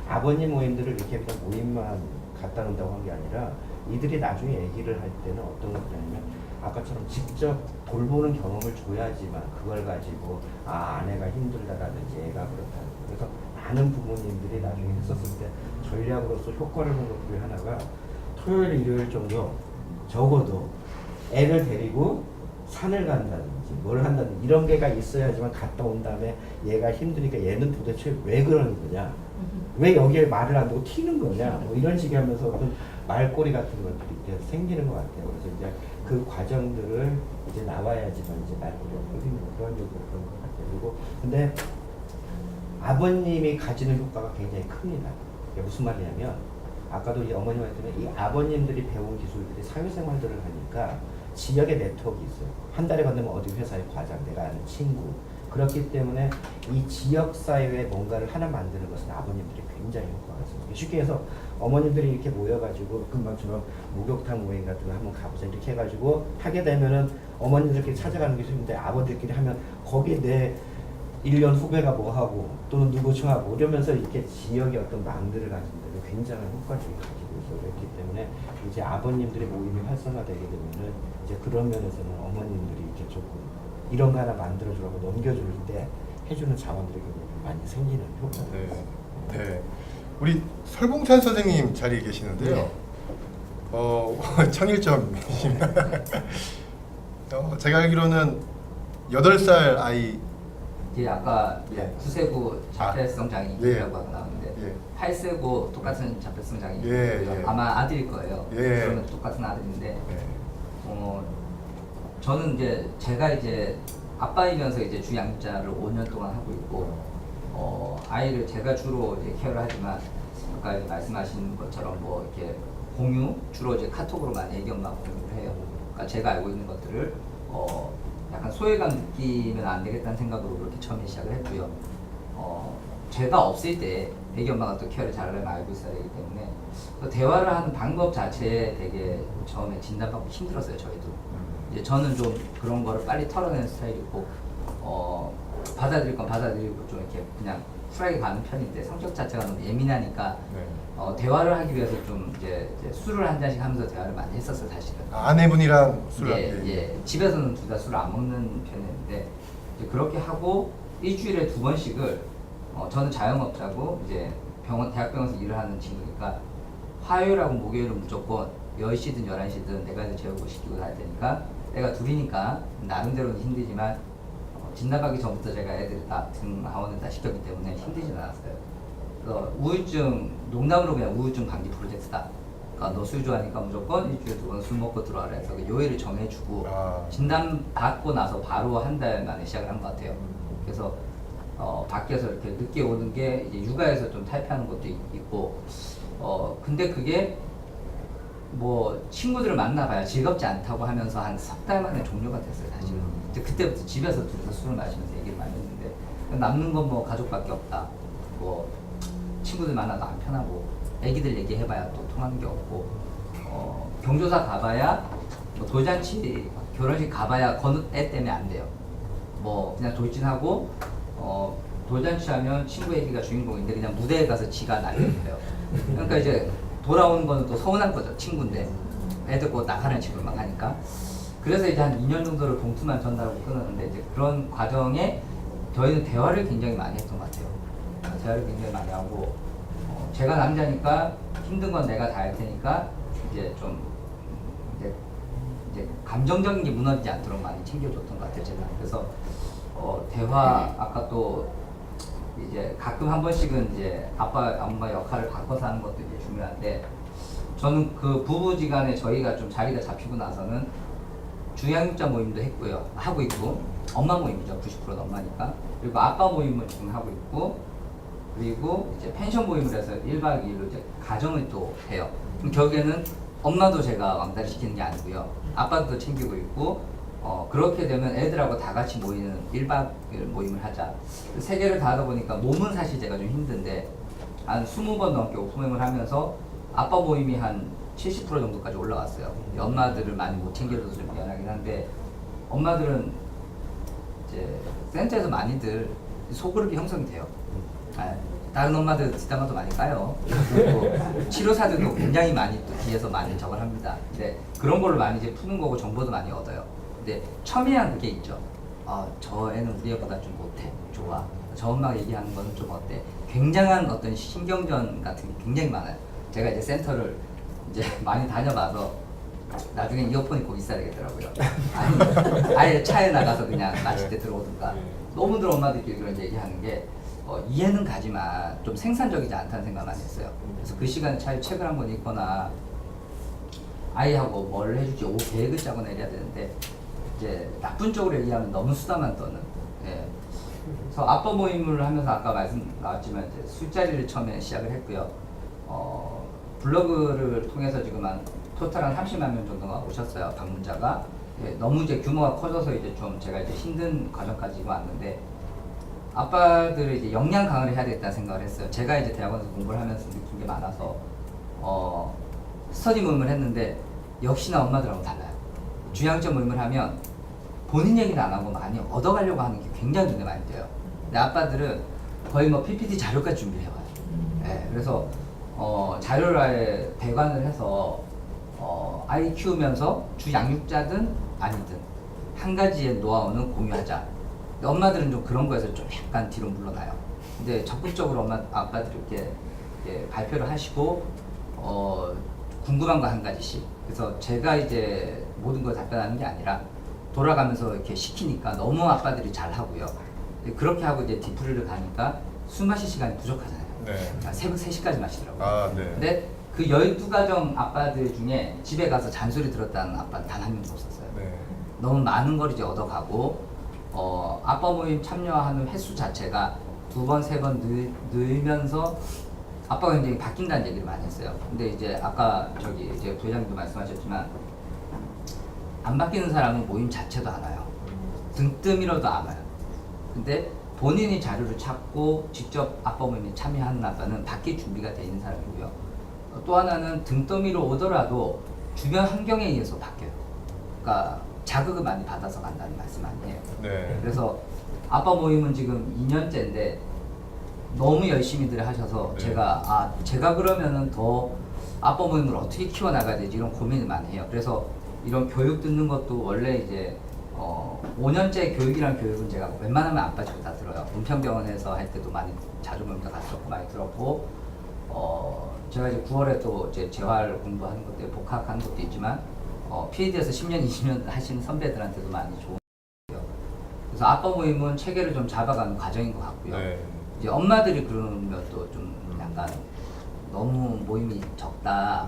아버님 모임들을 이렇게 그냥 모임만 갖다 놓는다고 한 게 아니라 이들이 나중에 얘기를 할 때는 어떤 것들이냐면 아까처럼 직접 돌보는 경험을 줘야지만 그걸 가지고 아내가 힘들다라든지 애가 그렇다. 그래서 많은 부모님들이 나중에 했었을 때 전략으로서 효과를 본 것 중에 하나가 토요일 일요일 정도 적어도 애를 데리고 산을 간다든지 뭘 한다든지 이런 게가 있어야지만 갔다 온 다음에 얘가 힘드니까 얘는 도대체 왜 그러는 거냐 왜 여기에 말을 안 듣고 튀는 거냐 뭐 이런 식의 하면서 어떤 말꼬리 같은 것들이 이렇게 생기는 것 같아요. 그래서 이제 그 과정들을 이제 나와야지만 이제 말꼬리가 풀리는 그런 적이 그런 것 같아요. 그리고 근데 아버님이 가지는 효과가 굉장히 큽니다. 이게 무슨 말이냐면 아까도 이 어머님 말했지만 이 아버님들이 배운 기술들이 사회생활들을 하니까 지역의 네트워크 있어요. 한 달에 건너면 어디 회사의 과장, 내가 아는 친구. 그렇기 때문에 이 지역사회에 뭔가를 하나 만드는 것은 아버님들이 굉장히 효과가 있습니다. 쉽게 해서 어머님들이 이렇게 모여가지고 금방처럼 목욕탕 모임 같은 거 한번 가보자 이렇게 해가지고 하게 되면은 어머님들끼리 찾아가는 게 쉬운데 아버지들끼리 하면 거기에 내 1년 후배가 뭐 하고 또는 누구 좋아하고 이러면서 이렇게 지역의 어떤 망들을 가진 데는 굉장한 효과들이 가지고 있어요. 그렇기 때문에 이제 아버님들의 모임이 활성화되게 되면은 이제 그런 면에서는 어머님들이 이렇게 조금 이런 거 하나 만들어주라고 넘겨줄 때 해주는 자원들이 굉장히 많이 생기는 효과가 네. 있어요. 네. 우리 설봉찬 선생님 자리에 계시는데요. 네. 청일점이십니다. 제가 알기로는 8살 아이 이제 아까 예. 9세고 자폐성 장애인이라고 예. 나왔는데 예. 8세고 똑같은 자폐성 장애인 예, 예. 아마 아들일 거예요. 예. 그러면 똑같은 아들인데 네. 저는 이제 제가 이제 아빠이면서 이제 주양자를 5년 동안 하고 있고 아이를 제가 주로 이제 케어를 하지만 아까 이제 말씀하신 것처럼 뭐 이렇게 공유 주로 이제 카톡으로만 애기 엄마 공유를 해요. 그러니까 제가 알고 있는 것들을 약간 소외감 느끼면 안 되겠다는 생각으로 그렇게 처음에 시작을 했고요. 제가 없을 때 애기 엄마가 또 케어를 잘하려면 알고 있어야 되기 때문에 또 대화를 하는 방법 자체에 되게 처음에 진단받고 힘들었어요. 저희도. 이제 저는 좀 그런 거를 빨리 털어내는 스타일이고 받아들일 건 받아들이고 좀 이렇게 그냥 쿨하게 가는 편인데 성격 자체가 너무 예민하니까 네. 대화를 하기 위해서 좀 이제 술을 한 잔씩 하면서 대화를 많이 했었어요. 사실은. 아내분이랑 술을 예. 집에서는 둘 다 술을 안 먹는 편이었는데 이제 그렇게 하고 일주일에 2번씩을 저는 자영업자고 이제 대학병원에서 일을 하는 친구니까 화요일하고 목요일은 무조건 10시든 11시든 내가 이제 재우고 시키고 가야 되니까 애가 둘이니까 나름대로는 힘들지만 진단받기 전부터 제가 애들 다 등하원을 다 시켰기 때문에 힘들진 않았어요. 그래서 우울증 농담으로 그냥 우울증 방지 프로젝트다. 그러니까 너 술 좋아하니까 무조건 일주일에 2번 술 먹고 들어와라 해서 그 요일을 정해주고 진단 받고 나서 바로 한 달 만에 시작을 한 것 같아요. 그래서 밖에서 이렇게 늦게 오는 게 이제 육아에서 좀 탈피하는 것도 있고 근데 그게 뭐 친구들을 만나봐야 즐겁지 않다고 하면서 한 3달 만에 종료가 됐어요. 사실은 이제 그때부터 집에서 둘이서 술을 마시면서 얘기를 많이 했는데 남는 건 뭐 가족밖에 없다. 뭐 친구들 만나도 안 편하고 애기들 얘기해봐야 또 통하는 게 없고 경조사 가봐야 뭐 돌잔치 결혼식 가봐야 애 때문에 안 돼요. 뭐 그냥 돌진하고 돌잔치 하면 친구 애기가 주인공인데 그냥 무대에 가서 지가 날려요. 그러니까 이제 돌아오는 거는 또 서운한 거죠. 친구인데 애들 곧 나가는 식으로 막 하니까. 그래서 이제 한 2년 정도를 봉투만 전달하고 끊었는데 이제 그런 과정에 저희는 대화를 굉장히 많이 했던 것 같아요. 대화를 굉장히 많이 하고 제가 남자니까 힘든 건 내가 다 할 테니까 이제 좀 이제 감정적인 게 무너지지 않도록 많이 챙겨줬던 것 같아요. 제가. 그래서 대화 아까 또 이제 가끔 한 번씩은 이제 아빠 엄마 역할을 바꿔서 하는 것도 이제 중요한데 저는 그 부부지간에 저희가 좀 자리가 잡히고 나서는 중양육자 모임도 했고요. 하고 있고 엄마 모임이죠. 90%는 엄마니까. 그리고 아빠 모임을 지금 하고 있고 그리고 이제 펜션 모임을 해서 1박 2일로 이제 가정을 또 해요. 그럼 결국에는 엄마도 제가 왕따를 시키는 게 아니고요. 아빠도 챙기고 있고 그렇게 되면 애들하고 다 같이 모이는 1박 2일 모임을 하자. 세 개를 다 하다 보니까 몸은 사실 제가 좀 힘든데 한 20번 넘게 오프 모임을 하면서 아빠 모임이 한 70% 정도까지 올라왔어요. 엄마들을 많이 못 챙겨줘서 좀 미안하긴 한데 엄마들은 이제 센터에서 많이들 소그룹이 형성이 돼요. 다른 엄마들 뒷담화도 많이 까요. 그리고 치료사들도 굉장히 많이 또 뒤에서 많이 저걸 합니다. 근데 그런 걸로 많이 이제 푸는 거고 정보도 많이 얻어요. 근데 첨예한 그게 있죠. 저 애는 우리 애보다 좀 못해. 좋아. 저 엄마가 얘기하는 거는 좀 어때. 굉장한 어떤 신경전 같은 게 굉장히 많아요. 제가 이제 센터를 이제 많이 다녀봐서 나중에 이어폰이 꼭 있어야 되겠더라고요. 아예 차에 나가서 그냥 마칠 때 들어오든가. 너무들 엄마들끼리 그런 얘기하는 게 이해는 가지만 좀 생산적이지 않다는 생각만 했어요. 그래서 그 시간에 차에 책을 한권 읽거나 아이하고 뭘 해줄지 오후 계획을 짜거나 이래야 되는데 이제 나쁜 쪽으로 얘기하면 너무 수다만 떠는. 예. 그래서 아빠 모임을 하면서 아까 말씀 나왔지만 이제 술자리를 처음에 시작을 했고요. 블로그를 통해서 지금 한 토탈 한 30만 명 정도가 오셨어요. 방문자가. 예, 너무 이제 규모가 커져서 이제 좀 제가 이제 힘든 과정까지 왔는데 아빠들을 이제 역량 강화를 해야 되겠다는 생각을 했어요. 제가 이제 대학원에서 공부를 하면서 느낀 게 많아서 스터디 모임을 했는데 역시나 엄마들하고 달라요. 주양점 모임을 하면 본인 얘기는 안 하고 많이 얻어가려고 하는 게 굉장히 눈에 많이 띄어요. 근데 아빠들은 거의 뭐 PPT 자료까지 준비해와요. 네, 그래서 자료를 아예 배관을 해서 아이 키우면서 주양육자든 아니든 한 가지의 노하우는 공유하자. 엄마들은 좀 그런 거에서 좀 약간 뒤로 물러나요. 근데 적극적으로 아빠들이 이렇게 발표를 하시고 궁금한 거 한 가지씩. 그래서 제가 이제 모든 걸 답변하는 게 아니라 돌아가면서 이렇게 시키니까 너무 아빠들이 잘 하고요. 그렇게 하고 이제 디프리를 가니까 술 마실 시간이 부족하잖아요. 네. 새벽 3시까지 마시더라고요. 네. 근데 그 12가정 아빠들 중에 집에 가서 잔소리 들었다는 아빠는 단 한 명도 없었어요. 네. 너무 많은 걸 이제 얻어가고 아빠 모임 참여하는 횟수 자체가 2번, 3번 늘면서 아빠가 굉장히 바뀐다는 얘기를 많이 했어요. 근데 이제 아까 저기 이제 부회장님도 말씀하셨지만 안 바뀌는 사람은 모임 자체도 안 와요. 등뜸이라도 안 와요. 근데 본인이 자료를 찾고 직접 아빠 모임에 참여하는 아빠는 바뀔 준비가 돼 있는 사람이고요. 또 하나는 등더미로 오더라도 주변 환경에 의해서 바뀌어요. 그러니까 자극을 많이 받아서 간다는 말씀 아니에요. 네. 그래서 아빠 모임은 지금 2년째인데 너무 열심히들 하셔서 네. 제가 그러면은 더 아빠 모임을 어떻게 키워나가야 되지 이런 고민을 많이 해요. 그래서 이런 교육 듣는 것도 원래 이제 5년째 교육이란 교육은 제가 웬만하면 안 빠지고 다 들어요. 문평병원에서 할 때도 많이 자주 모임도 갔었고 많이 들었고 제가 이제 9월에 또 이제 재활 공부하는 것 때문에 복학하는 것도 있지만 PED에서 10년, 20년 하시는 선배들한테도 많이 좋은 거고요. 그래서 아빠 모임은 체계를 좀 잡아가는 과정인 것 같고요. 네. 이제 엄마들이 그러는 것도 좀 약간 너무 모임이 적다.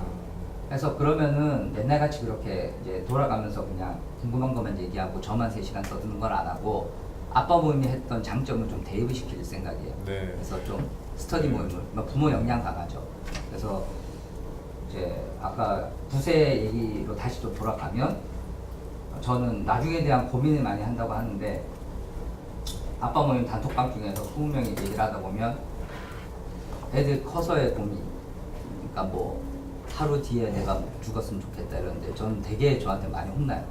그래서 그러면은 옛날같이 그렇게 이제 돌아가면서 그냥 궁금한 것만 얘기하고 저만 3시간 떠드는 걸 안 하고 아빠 모임이 했던 장점을 좀 대입을 시킬 생각이에요. 네. 그래서 좀 스터디 모임을 부모 역량 강하죠. 그래서 이제 아까 부세 얘기로 다시 좀 돌아가면 저는 나중에 대한 고민을 많이 한다고 하는데 아빠 모임 단톡방 중에서 20명이 얘기를 하다 보면 애들 커서의 고민, 그러니까 뭐 하루 뒤에 내가 죽었으면 좋겠다 이러는데 저는 되게 저한테 많이 혼나요.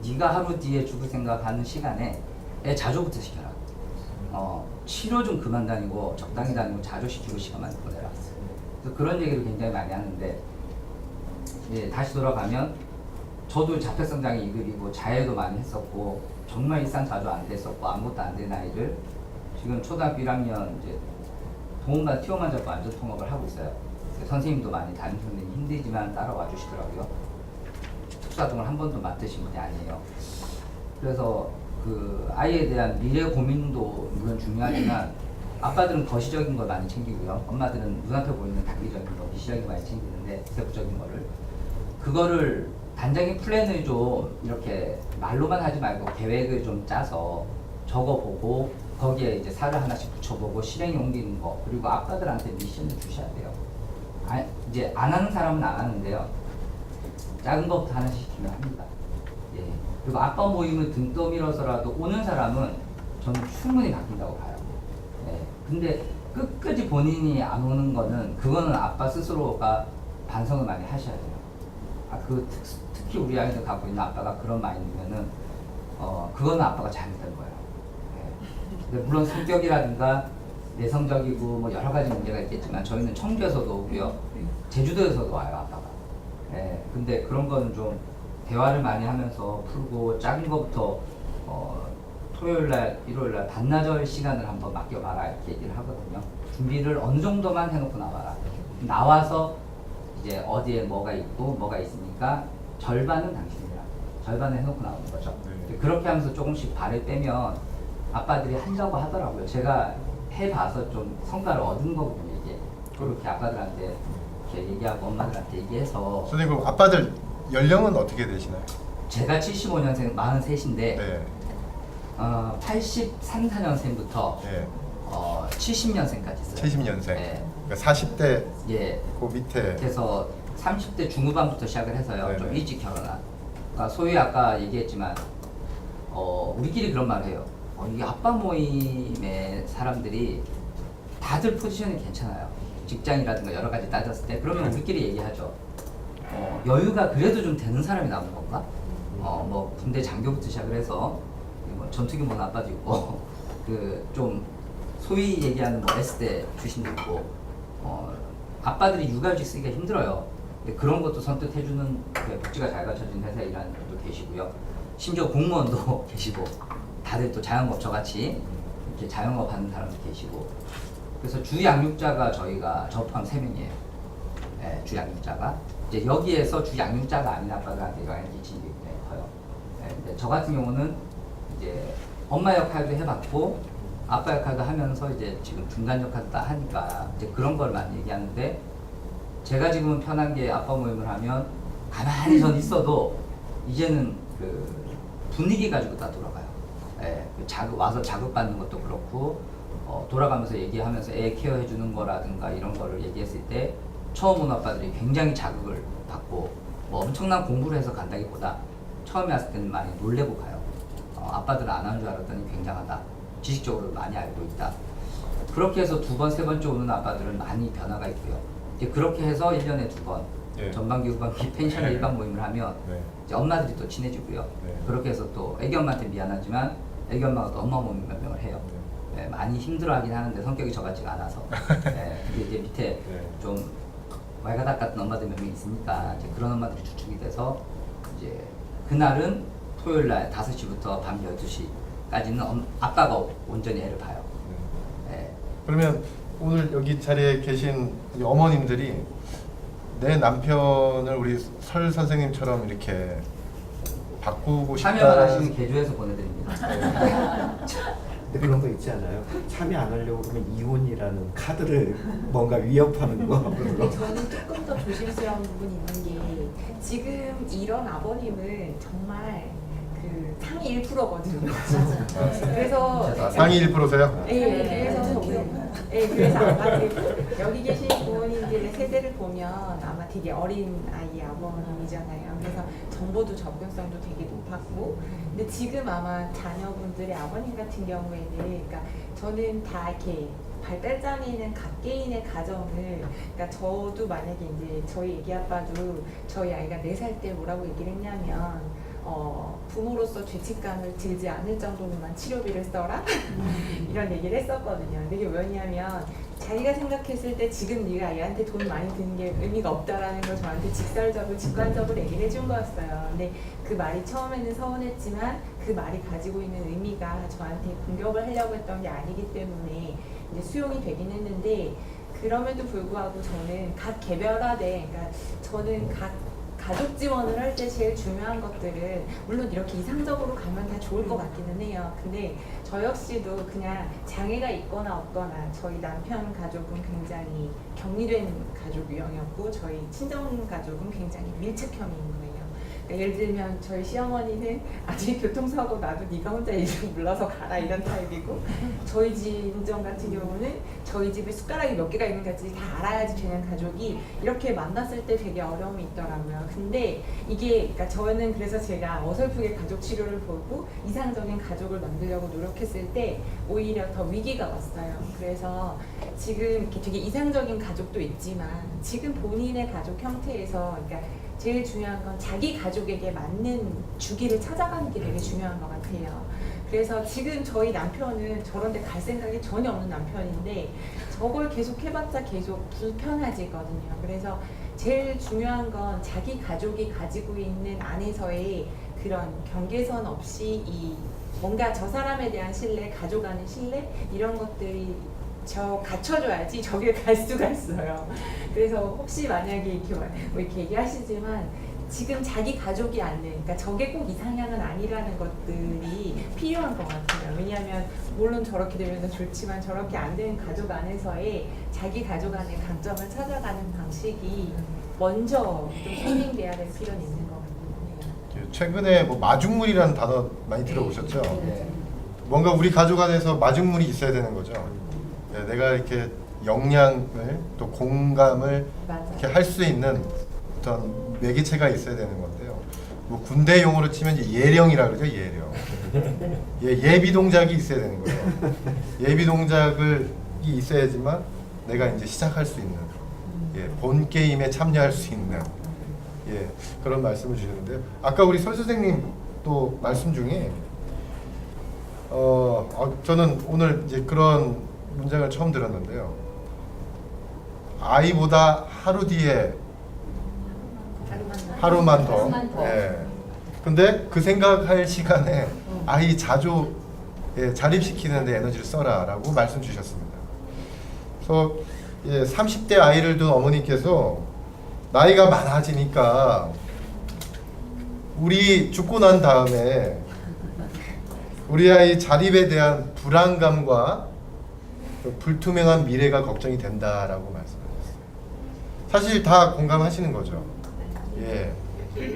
네가 하루 뒤에 죽을 생각하는 시간에 애 자조부터 시켜라. 치료 좀 그만 다니고 적당히 다니고 자조시키고 시간만 보내라. 그래서 그런 얘기를 굉장히 많이 하는데, 예, 다시 돌아가면 저도 자폐성장애 2급이고 자해도 많이 했었고 정말 일상 자주 안 됐었고 아무것도 안 된 아이를 지금 초등학교 1학년 이제 동원반 티오만 잡고 안전 통합을 하고 있어요. 선생님도 많이 담임 선생님이 힘들지만 따라와 주시더라고요. 특수활동을 한 번도 맡으신 분이 아니에요. 그래서 그 아이에 대한 미래 고민도 물론 중요하지만 아빠들은 거시적인 걸 많이 챙기고요. 엄마들은 눈앞에 보이는 단기적인 거, 미시적인 거 많이 챙기는데 세부적인 거를 그거를 단장의 플랜을 좀 이렇게 말로만 하지 말고 계획을 좀 짜서 적어보고 거기에 이제 살을 하나씩 붙여보고 실행에 옮기는 거 그리고 아빠들한테 미션을 주셔야 돼요. 이제 안 하는 사람은 안 하는데요. 작은 것부터 하나씩 시키면 합니다. 예. 그리고 아빠 모임을 등 떠밀어서라도 오는 사람은 저는 충분히 바뀐다고 봐요. 예. 근데 끝까지 본인이 안 오는 거는 그거는 아빠 스스로가 반성을 많이 하셔야 돼요. 특히 우리 아이들 갖고 있는 아빠가 그런 마인드면은 그거는 아빠가 잘못된 거예요. 예. 근데 물론 성격이라든가 내성적이고 뭐 여러 가지 문제가 있겠지만 저희는 청주에서도 오고요, 제주도에서도 와요 아빠가. 예. 근데 그런 거는 좀 대화를 많이 하면서 풀고 작은 거부터 토요일날, 일요일날 반나절 시간을 한번 맡겨봐라 이렇게 얘기를 하거든요. 준비를 어느 정도만 해놓고 나와라. 나와서 이제 어디에 뭐가 있고 뭐가 있으니까 절반은 당신이라 절반을 해놓고 나오는 거죠. 네. 그렇게 하면서 조금씩 발을 빼면 아빠들이 하려고 하더라고요. 제가 해봐서 좀 성과를 얻은 거거든요. 이게 그렇게 아빠들한테 이렇게 얘기하고 엄마들한테 얘기해서. 선생님 그럼 아빠들 연령은 어떻게 되시나요? 제가 75년생 43인데 네. 83, 4년생부터 네. 70년생까지 있어요. 70년생. 네. 그러니까 40대 예. 그 밑에. 그래서 30대 중후반부터 시작을 해서요. 네네. 좀 일찍 결혼한. 그러니까 소위 아까 얘기했지만 우리끼리 그런 말을 해요. 이게 아빠 모임의 사람들이 다들 포지션이 괜찮아요. 직장이라든가 여러 가지 따졌을 때 그러면 우리끼리 얘기하죠. 여유가 그래도 좀 되는 사람이 나오는 건가? 뭐 군대 장교부터 시작을 해서 뭐 전투기 모는 아빠도 있고 그 좀 소위 얘기하는 뭐 S대 출신도 있고 아빠들이 육아휴직 쓰기가 힘들어요. 근데 그런 것도 선뜻 해주는 그 복지가 잘 갖춰진 회사에 일하는 분도 계시고요. 심지어 공무원도 계시고 다들 또 자영업 저같이 이렇게 자영업 하는 사람도 계시고 그래서 주 양육자가 저희가 저 포함 3명이에요. 네, 주 양육자가 이제 여기에서 주 양육자가 아닌 아빠들한테 영향을 끼치는 게 굉장히 커요. 네, 근데 저 같은 경우는 이제 엄마 역할도 해봤고 아빠 역할도 하면서 이제 지금 중간 역할도 다 하니까 이제 그런 걸 많이 얘기하는데 제가 지금은 편한 게 아빠 모임을 하면 가만히 전 있어도 이제는 그 분위기 가지고 다 돌아가요. 예, 와서 자극받는 것도 그렇고 돌아가면서 얘기하면서 애 케어해주는 거라든가 이런 거를 얘기했을 때 처음 온 아빠들이 굉장히 자극을 받고 뭐 엄청난 공부를 해서 간다기보다 처음에 왔을 때는 많이 놀래고 가요. 아빠들은 안 하는 줄 알았더니 굉장하다. 지식적으로 많이 알고 있다. 그렇게 해서 2번, 3번째 오는 아빠들은 많이 변화가 있고요. 이제 그렇게 해서 1년에 2번 예. 전반기, 후반기 펜션 네. 일반 모임을 하면 네. 이제 엄마들이 또 친해지고요. 네. 그렇게 해서 또 애기 엄마한테 미안하지만 애기 엄마가 또 엄마 모임 몇 명을 해요. 네, 많이 힘들어하긴 하는데 성격이 저같지가 않아서. 네, 근데 이제 밑에 네. 좀 말가닥 같은 엄마들 몇 명 있으니까 이제 그런 엄마들이 주축이 돼서 이제 그날은 토요일 날 5시부터 밤 12시까지는 아빠가 온전히 애를 봐요. 네. 그러면 오늘 여기 자리에 계신 우리 어머님들이 내 남편을 우리 설 선생님처럼 이렇게 바꾸고 참여만 하시면 싶다는 개조해서 보내드립니다. 근데 그런 거 있지 않아요? 참여 안 하려고 그러면 이혼이라는 카드를 뭔가 위협하는 거. 근데 저는 조금 더 조심스러운 부분이 있는 게 지금 이런 아버님은 정말 그 상위 1%거든요. 그래서 상위 1%세요? 그래서 아마 여기 계신 부모님들의 세대를 보면 아마 되게 어린 아이 아버님이잖아요. 그래서 정보도 접근성도 되게 높았고, 근데 지금 아마 자녀분들의 아버님 같은 경우에는, 그러니까 저는 다 이렇게 발달장애는 각개인의 가정을, 그러니까 저도 만약에 이제 저희 애기 아빠도 저희 아이가 4살 때 뭐라고 얘기를 했냐면 부모로서 죄책감을 들지 않을 정도로만 치료비를 써라 이런 얘기를 했었거든요. 근데 이게 왜냐면 자기가 생각했을 때 지금 네가 얘한테 돈 많이 드는 게 의미가 없다라는 걸 저한테 직관적으로 얘기를 해준 거였어요. 근데 그 말이 처음에는 서운했지만 그 말이 가지고 있는 의미가 저한테 공격을 하려고 했던 게 아니기 때문에 이제 수용이 되긴 했는데, 그럼에도 불구하고 저는 각 개별화된, 그러니까 저는 각 가족 지원을 할 때 제일 중요한 것들은 물론 이렇게 이상적으로 가면 다 좋을 것 같기는 해요. 근데 저 역시도 그냥 장애가 있거나 없거나 저희 남편 가족은 굉장히 격리된 가족 유형이었고 저희 친정 가족은 굉장히 밀착형인 거예요. 그러니까 예를 들면 저희 시어머니는 아직 교통사고 나도 네가 혼자 이름 불러서 가라 이런 타입이고, 저희 친정 같은 경우는 저희 집에 숟가락이 몇 개가 있는지 다 알아야지 되는 가족이 이렇게 만났을 때 되게 어려움이 있더라고요. 근데 이게 그러니까 저는 그래서 제가 어설프게 가족 치료를 보고 이상적인 가족을 만들려고 노력했을 때 오히려 더 위기가 왔어요. 그래서 지금 이렇게 되게 이상적인 가족도 있지만 지금 본인의 가족 형태에서 그러니까 제일 중요한 건 자기 가족에게 맞는 주기를 찾아가는 게 되게 중요한 것 같아요. 그래서 지금 저희 남편은 저런 데 갈 생각이 전혀 없는 남편인데 저걸 계속 해봤자 계속 불편해지거든요. 그래서 제일 중요한 건 자기 가족이 가지고 있는 안에서의 그런 경계선 없이 이 뭔가 저 사람에 대한 신뢰, 가족 안의 신뢰 이런 것들이 갖춰줘야지 저길 갈 수가 있어요. 그래서 혹시 만약에 이렇게 얘기하시지만 지금 자기 가족이 안 돼. 그러니까 저게 꼭 이상향은 아니라는 것들이 필요한 것 같아요. 왜냐하면 물론 저렇게 되면 더 좋지만 저렇게 안 되는 가족 안에서의 자기 가족 안의 강점을 찾아가는 방식이 먼저 좀 선행돼야 될 필요는 있는 것 같아요. 최근에 뭐 마중물이라는 단어 많이 들어보셨죠? 네. 뭔가 우리 가족 안에서 마중물이 있어야 되는 거죠. 네, 내가 이렇게 역량을 또 공감을 맞아요. 이렇게 할 수 있는 어떤 매개체가 있어야 되는 건데요. 뭐 군대 용어로 치면 이제 예령이라 그러죠. 예령. 예비 동작이 있어야 되는 거예요. 예비 동작이 있어야지만 내가 이제 시작할 수 있는 본 게임에 참여할 수 있는 그런 말씀을 주셨는데요. 아까 우리 설 선생님 또 말씀 중에 저는 오늘 이제 그런 문장을 처음 들었는데요. 아이보다 하루 뒤에 하루만 더. 근데 그 생각할 시간에 아이 자주 자립시키는데 에너지를 써라라고 말씀 주셨습니다. 그래서 30대 아이를 둔 어머니께서 나이가 많아지니까 우리 죽고 난 다음에 우리 아이 자립에 대한 불안감과 불투명한 미래가 걱정이 된다라고 말씀하셨어요. 사실 다 공감하시는 거죠.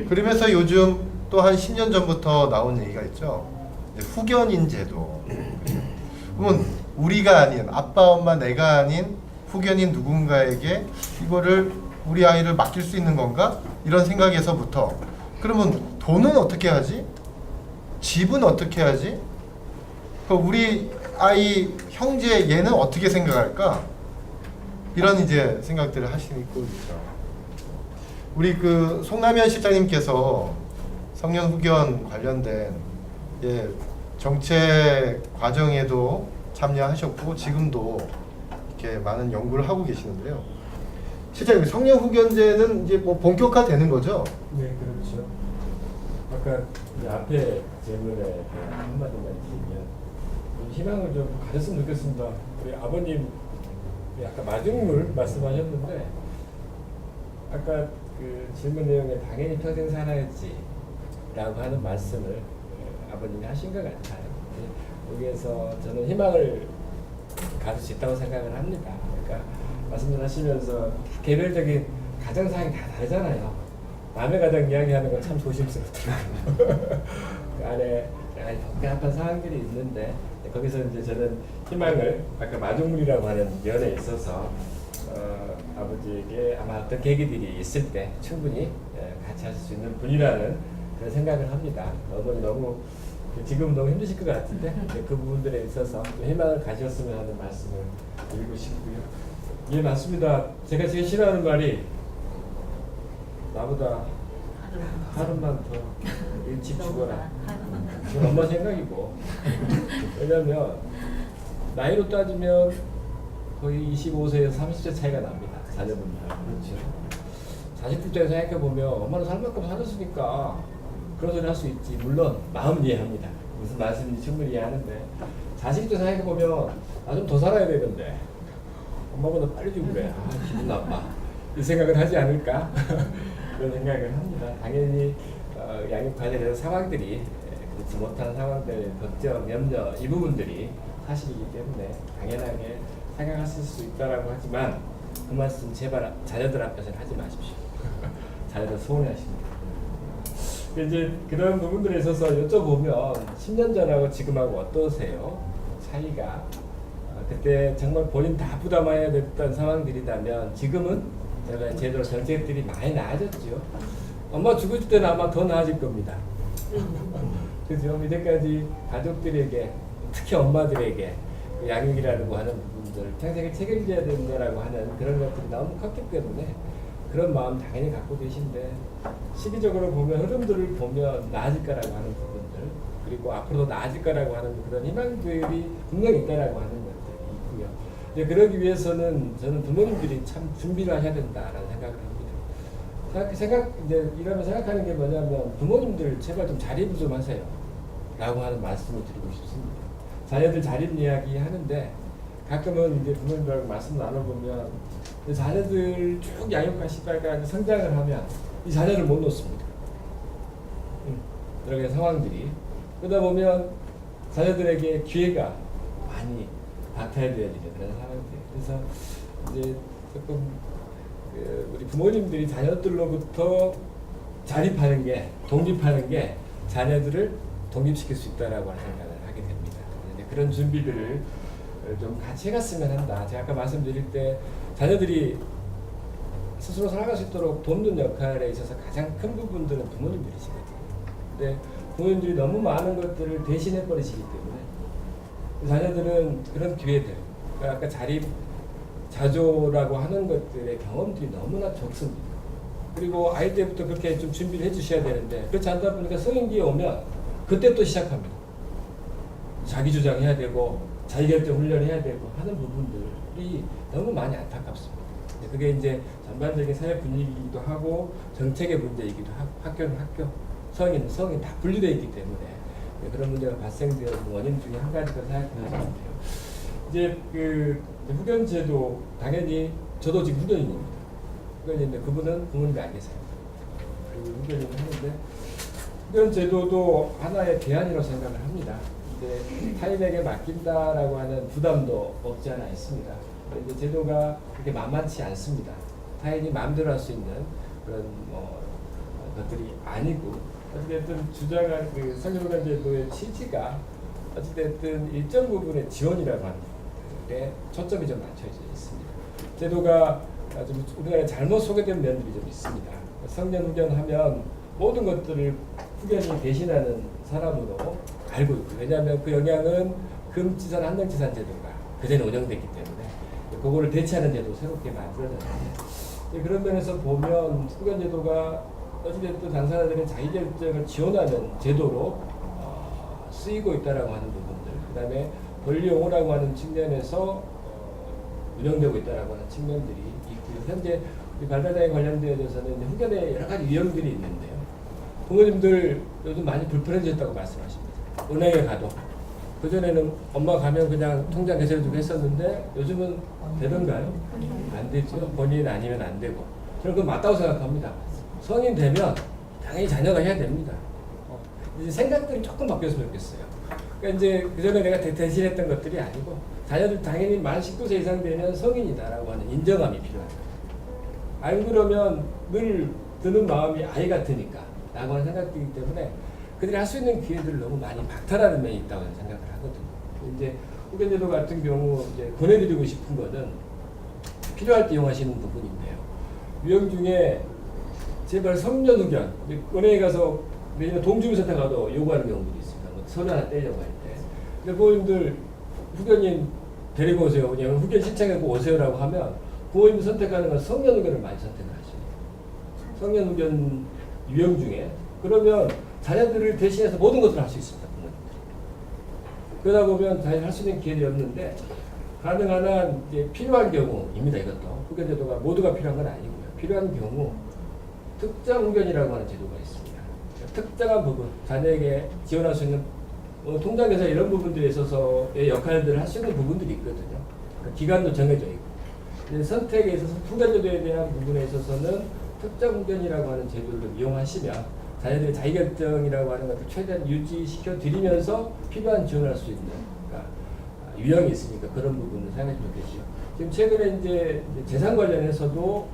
그러면서 요즘 또 한 10년 전부터 나온 얘기가 있죠. 후견인 제도. 그러면 우리가 아닌 아빠, 엄마, 내가 아닌 후견인 누군가에게 이거를 우리 아이를 맡길 수 있는 건가? 이런 생각에서부터 그러면 돈은 어떻게 하지? 집은 어떻게 하지? 우리 아이 형제 얘는 어떻게 생각할까? 이런 이제 생각들을 하시고 있죠. 우리 그 송남현 실장님께서 성년 후견 관련된 정책 과정에도 참여하셨고 지금도 이렇게 많은 연구를 하고 계시는데요. 실장님, 성년 후견제는 이제 뭐 본격화되는 거죠? 네, 그렇죠. 아까 이제 앞에 질문에 한마디만 드리면 희망을 좀 가졌으면 좋겠습니다. 우리 아버님 아까 마중물 말씀하셨는데 아까 그 질문 내용에 당연히 평생 살아야지 라고 하는 말씀을 아버님이 하신 것 같아요. 여기에서 저는 희망을 가질 수 있다고 생각을 합니다. 그러니까 말씀을 하시면서 개별적인 가정 상황이 다 다르잖아요. 남의 가정 이야기하는 건 참 조심스럽더라고요. 그 안에 복잡한 상황들이 있는데 거기서 이제 저는 희망을 아까 마중물이라고 하는 면에 있어서 아버지에게 아마 어떤 계기들이 있을 때 충분히 같이 하실 수 있는 분이라는 그런 생각을 합니다. 어머니 너무 지금 너무 힘드실 것 같은데 그 부분들에 있어서 희망을 가졌으면 하는 말씀을 드리고 싶고요. 예, 맞습니다. 제가 제일 싫어하는 말이 나보다 하루만 더 일찍 죽어라. 그건 엄마 생각이고. 왜냐면 나이로 따지면 거의 25세에서 30세 차이가 납니다. 자녀분들. 그렇죠. 자식 입장에서 생각해보면 엄마는 살 만큼 살았으니까 그런 소리 할 수 있지. 물론 마음 이해합니다. 무슨 말씀인지 충분히 이해하는데 자식 입장에서 생각해보면 나 좀 더 살아야 되는데 엄마보다 빨리 죽으래. 아, 기분 나빠. 이 생각을 하지 않을까? 그런 생각을 합니다. 당연히 양육 관련해서 상황들이 그렇지 못한 상황들, 걱정, 염려 이 부분들이 사실이기 때문에 당연하게 생각하실 수 있다라고 하지만 그 말씀 제발 자녀들 앞에서는 하지 마십시오. 자녀들 서운해하십니다. 이제 그런 부분들에 있어서 여쭤보면 10년 전하고 지금하고 어떠세요? 차이가 그때 정말 본인 다 부담해야 됐던 상황들이라면 지금은 제가 제대로 정책들이 많이 나아졌죠. 엄마 죽을 때는 아마 더 나아질 겁니다. 그죠? 이제까지 가족들에게 특히 엄마들에게 그 양육이라고 하는 부분들 평생에 책임져야 된다라고 하는 그런 것들이 너무 컸기 때문에 그런 마음 당연히 갖고 계신데 시기적으로 보면 흐름들을 보면 나아질 거라고 하는 부분들 그리고 앞으로도 나아질 거라고 하는 그런 희망들이 분명히 있다라고 하는 것들이 있고요. 이제 그러기 위해서는 저는 부모님들이 참 준비를 하셔야 된다라는 생각을 합니다. 이제 이러면 생각하는 게 뭐냐면 부모님들 제발 좀 자립 좀 하세요. 라고 하는 말씀을 드리고 싶습니다. 자녀들 자립 이야기 하는데 가끔은 이제 부모님들하고 말씀 나눠보면 자녀들 쭉 양육하시다가 성장을 하면 이 자녀를 못 놓습니다. 여러 가지 상황들이 그러다 보면 자녀들에게 기회가 많이 박탈되어지는 그런 상황들. 그래서 이제 조금 우리 부모님들이 자녀들로부터 자립하는 게 독립하는 게 자녀들을 독립시킬 수 있다라고 하는 생각을 하게 됩니다. 이제 그런 준비를 좀 같이 해갔으면 한다. 제가 아까 말씀드릴 때 자녀들이 스스로 살아갈 수 있도록 돕는 역할에 있어서 가장 큰 부분들은 부모님들이시거든요. 근데 부모님들이 너무 많은 것들을 대신해 버리시기 때문에 자녀들은 그런 기회들, 그러니까 아까 자립, 자조라고 하는 것들의 경험들이 너무나 적습니다. 그리고 아이 때부터 그렇게 좀 준비를 해주셔야 되는데 그렇지 않다 보니까 성인기에 오면 그때부터 시작합니다. 자기 주장해야 되고 자기결정 훈련해야 되고 하는 부분들이 너무 많이 안타깝습니다. 그게 이제 전반적인 사회 분위기이기도 하고 정책의 문제이기도 하고 학교는 학교, 성인은 성인 다 분리되어 있기 때문에 그런 문제가 발생되는 원인 중에 한 가지가 생각되는데요. 이제 그 후견제도 당연히 저도 지금 후견인입니다. 후견인인데 그분은 부모님이 안 계세요. 그리고 후견인을 하는데 후견제도도 하나의 대안이라고 생각을 합니다. 근데 타인에게 맡긴다라고 하는 부담도 없지 않아 있습니다. 이제 제도가 그렇게 만만치 않습니다. 타인이 마음대로 할 수 있는 그런 것들이 아니고 어쨌든 주장한 그 성년후견제도의 취지가 어찌됐든 일정 부분의 지원이라고 하는 데 초점이 좀 맞춰져 있습니다. 제도가 좀 우리나라에 잘못 소개된 면들이 좀 있습니다. 성년후견하면 모든 것들을 후견이 대신하는 사람으로 알고 있고 왜냐하면 그 영향은 금지산 한정지산 제도가 그전에 운영됐기 때문에 그거를 대체하는 제도 새롭게 만들어졌는데 그런 면에서 보면 후견제도가 어찌됐든 당사자들의 자기결정을 지원하는 제도로 쓰이고 있다라고 하는 부분들 그 다음에 권리옹호라고 하는 측면에서 운영되고 있다라고 하는 측면들이 있고요. 현재 우리 발달장애 관련되어서는 후견에 여러 가지 유형들이 있는데요. 부모님들 요즘 많이 불편해졌다고 말씀하십니다. 은행에 가도 그전에는 엄마 가면 그냥 통장 계좌해주고 했었는데 요즘은 되던가요? 안 되죠. 본인 아니면 안 되고 저는 그건 맞다고 생각합니다. 성인 되면 당연히 자녀가 해야 됩니다. 이제 생각들이 조금 바뀌었으면 좋겠어요. 그러니까 이제 그전에 내가 대신했던 것들이 아니고 자녀들 당연히 만 19세 이상 되면 성인이다라고 하는 인정함이 필요하다. 안 그러면 늘 드는 마음이 아이 같으니까 라고 하는 생각이기 때문에 그들이 할 수 있는 기회들을 너무 많이 박탈하는 면이 있다고 생각을 하거든요. 이제 후견제도 같은 경우 이제 보내드리고 싶은 거는 필요할 때 이용하시는 부분인데요. 유형 중에 제발 성년후견, 은행에 가서 내지는 동주민센터 가도 요구하는 경우들이 있습니다. 뭐 서류 하나 떼려고 할 때. 근데 부모님들 후견인 데리고 오세요. 그냥 후견 신청하고 오세요라고 하면 부모님이 선택하는 건 성년후견을 많이 선택을 하십니다. 성년후견 유형 중에 그러면 자녀들을 대신해서 모든 것을 할 수 있습니다. 부모님들이. 그러다 보면 자기가 할 수 있는 기회들이 없는데 가능한 한 이제 필요한 경우입니다. 이것도 후견제도가 모두가 필요한 건 아니고요. 필요한 경우 특정 후견이라고 하는 제도가 있습니다. 특정한 부분 자녀에게 지원할 수 있는 통장에서 이런 부분들에 있어서의 역할들을 할 수 있는 부분들이 있거든요. 그러니까 기간도 정해져 있고 이제 선택에 있어서 후견제도에 대한 부분에 있어서는 특정 후견이라고 하는 제도를 이용하시면 자녀들의 자기결정이라고 하는 것을 최대한 유지시켜 드리면서 필요한 지원을 할 수 있는 그러니까 유형이 있으니까 그런 부분을 생각해 주면 되죠. 지금 최근에 이제 재산 관련해서도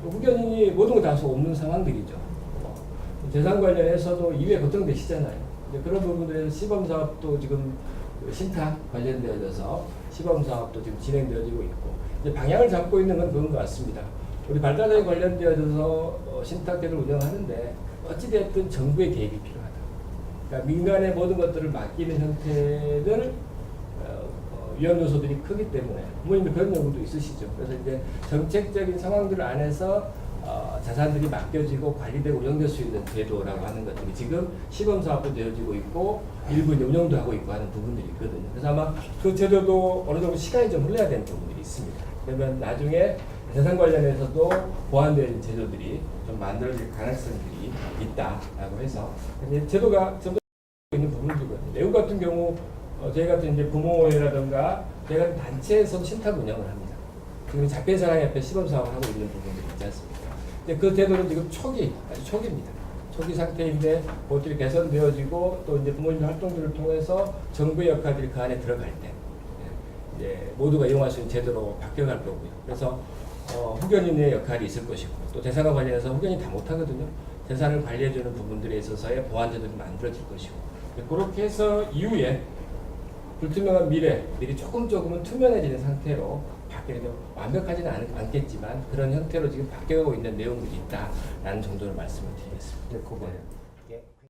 후견인이 모든 걸 다 할 수 없는 상황들이죠. 재산 관련해서도 이외에 걱정되시잖아요. 그런 부분들에서 시범사업도 지금 신탁 관련되어져서 시범사업도 지금 진행되어지고 있고 이제 방향을 잡고 있는 건 그런 것 같습니다. 우리 발달장애 관련되어져서 신탁제를 운영하는데 어찌됐든 정부의 개입이 필요하다. 그러니까 민간의 모든 것들을 맡기는 형태를 위험 요소들이 크기 때문에 부모님들 그런 연구도 있으시죠. 그래서 이제 정책적인 상황들 안에서 자산들이 맡겨지고 관리되고 운영될 수 있는 제도라고 하는 것들이 지금 시범 사업도 되어지고 있고 일부 이제 운영도 하고 있고 하는 부분들이 있거든요. 그래서 아마 그 제도도 어느 정도 시간이 좀 흘러야 되는 부분들이 있습니다. 그러면 나중에 재산 관련해서도 보완되어 있는 제도들이 좀 만들어질 가능성들이 있다라고 해서 이제 제도가 좀 있는 부분들이거든요. 외국 같은 경우 저희 같은 이제 부모회라든가 저희 같은 단체에서도 신탁 운영을 합니다. 지금 자폐사랑협회 시범 사업을 하고 있는 부분들이 있지 않습니까? 근데 그 제도는 지금 아주 초기입니다. 초기 상태인데 그것들이 개선되어지고 또 이제 부모님 활동들을 통해서 정부의 역할들이 그 안에 들어갈 때 이제 모두가 이용할 수 있는 제도로 바뀌어갈 거고요. 그래서 후견인의 역할이 있을 것이고 또 재산과 관련해서 후견이 다 못하거든요. 재산을 관리해주는 부분들에 있어서의 보완 제도가 만들어질 것이고 그렇게 해서 이후에 불투명한 미래들이 조금은 투명해지는 상태로 완벽하지는 않겠지만 그런 형태로 지금 바뀌어가고 있는 내용들이 있다라는 정도로 말씀을 드리겠습니다. 네, 그거요.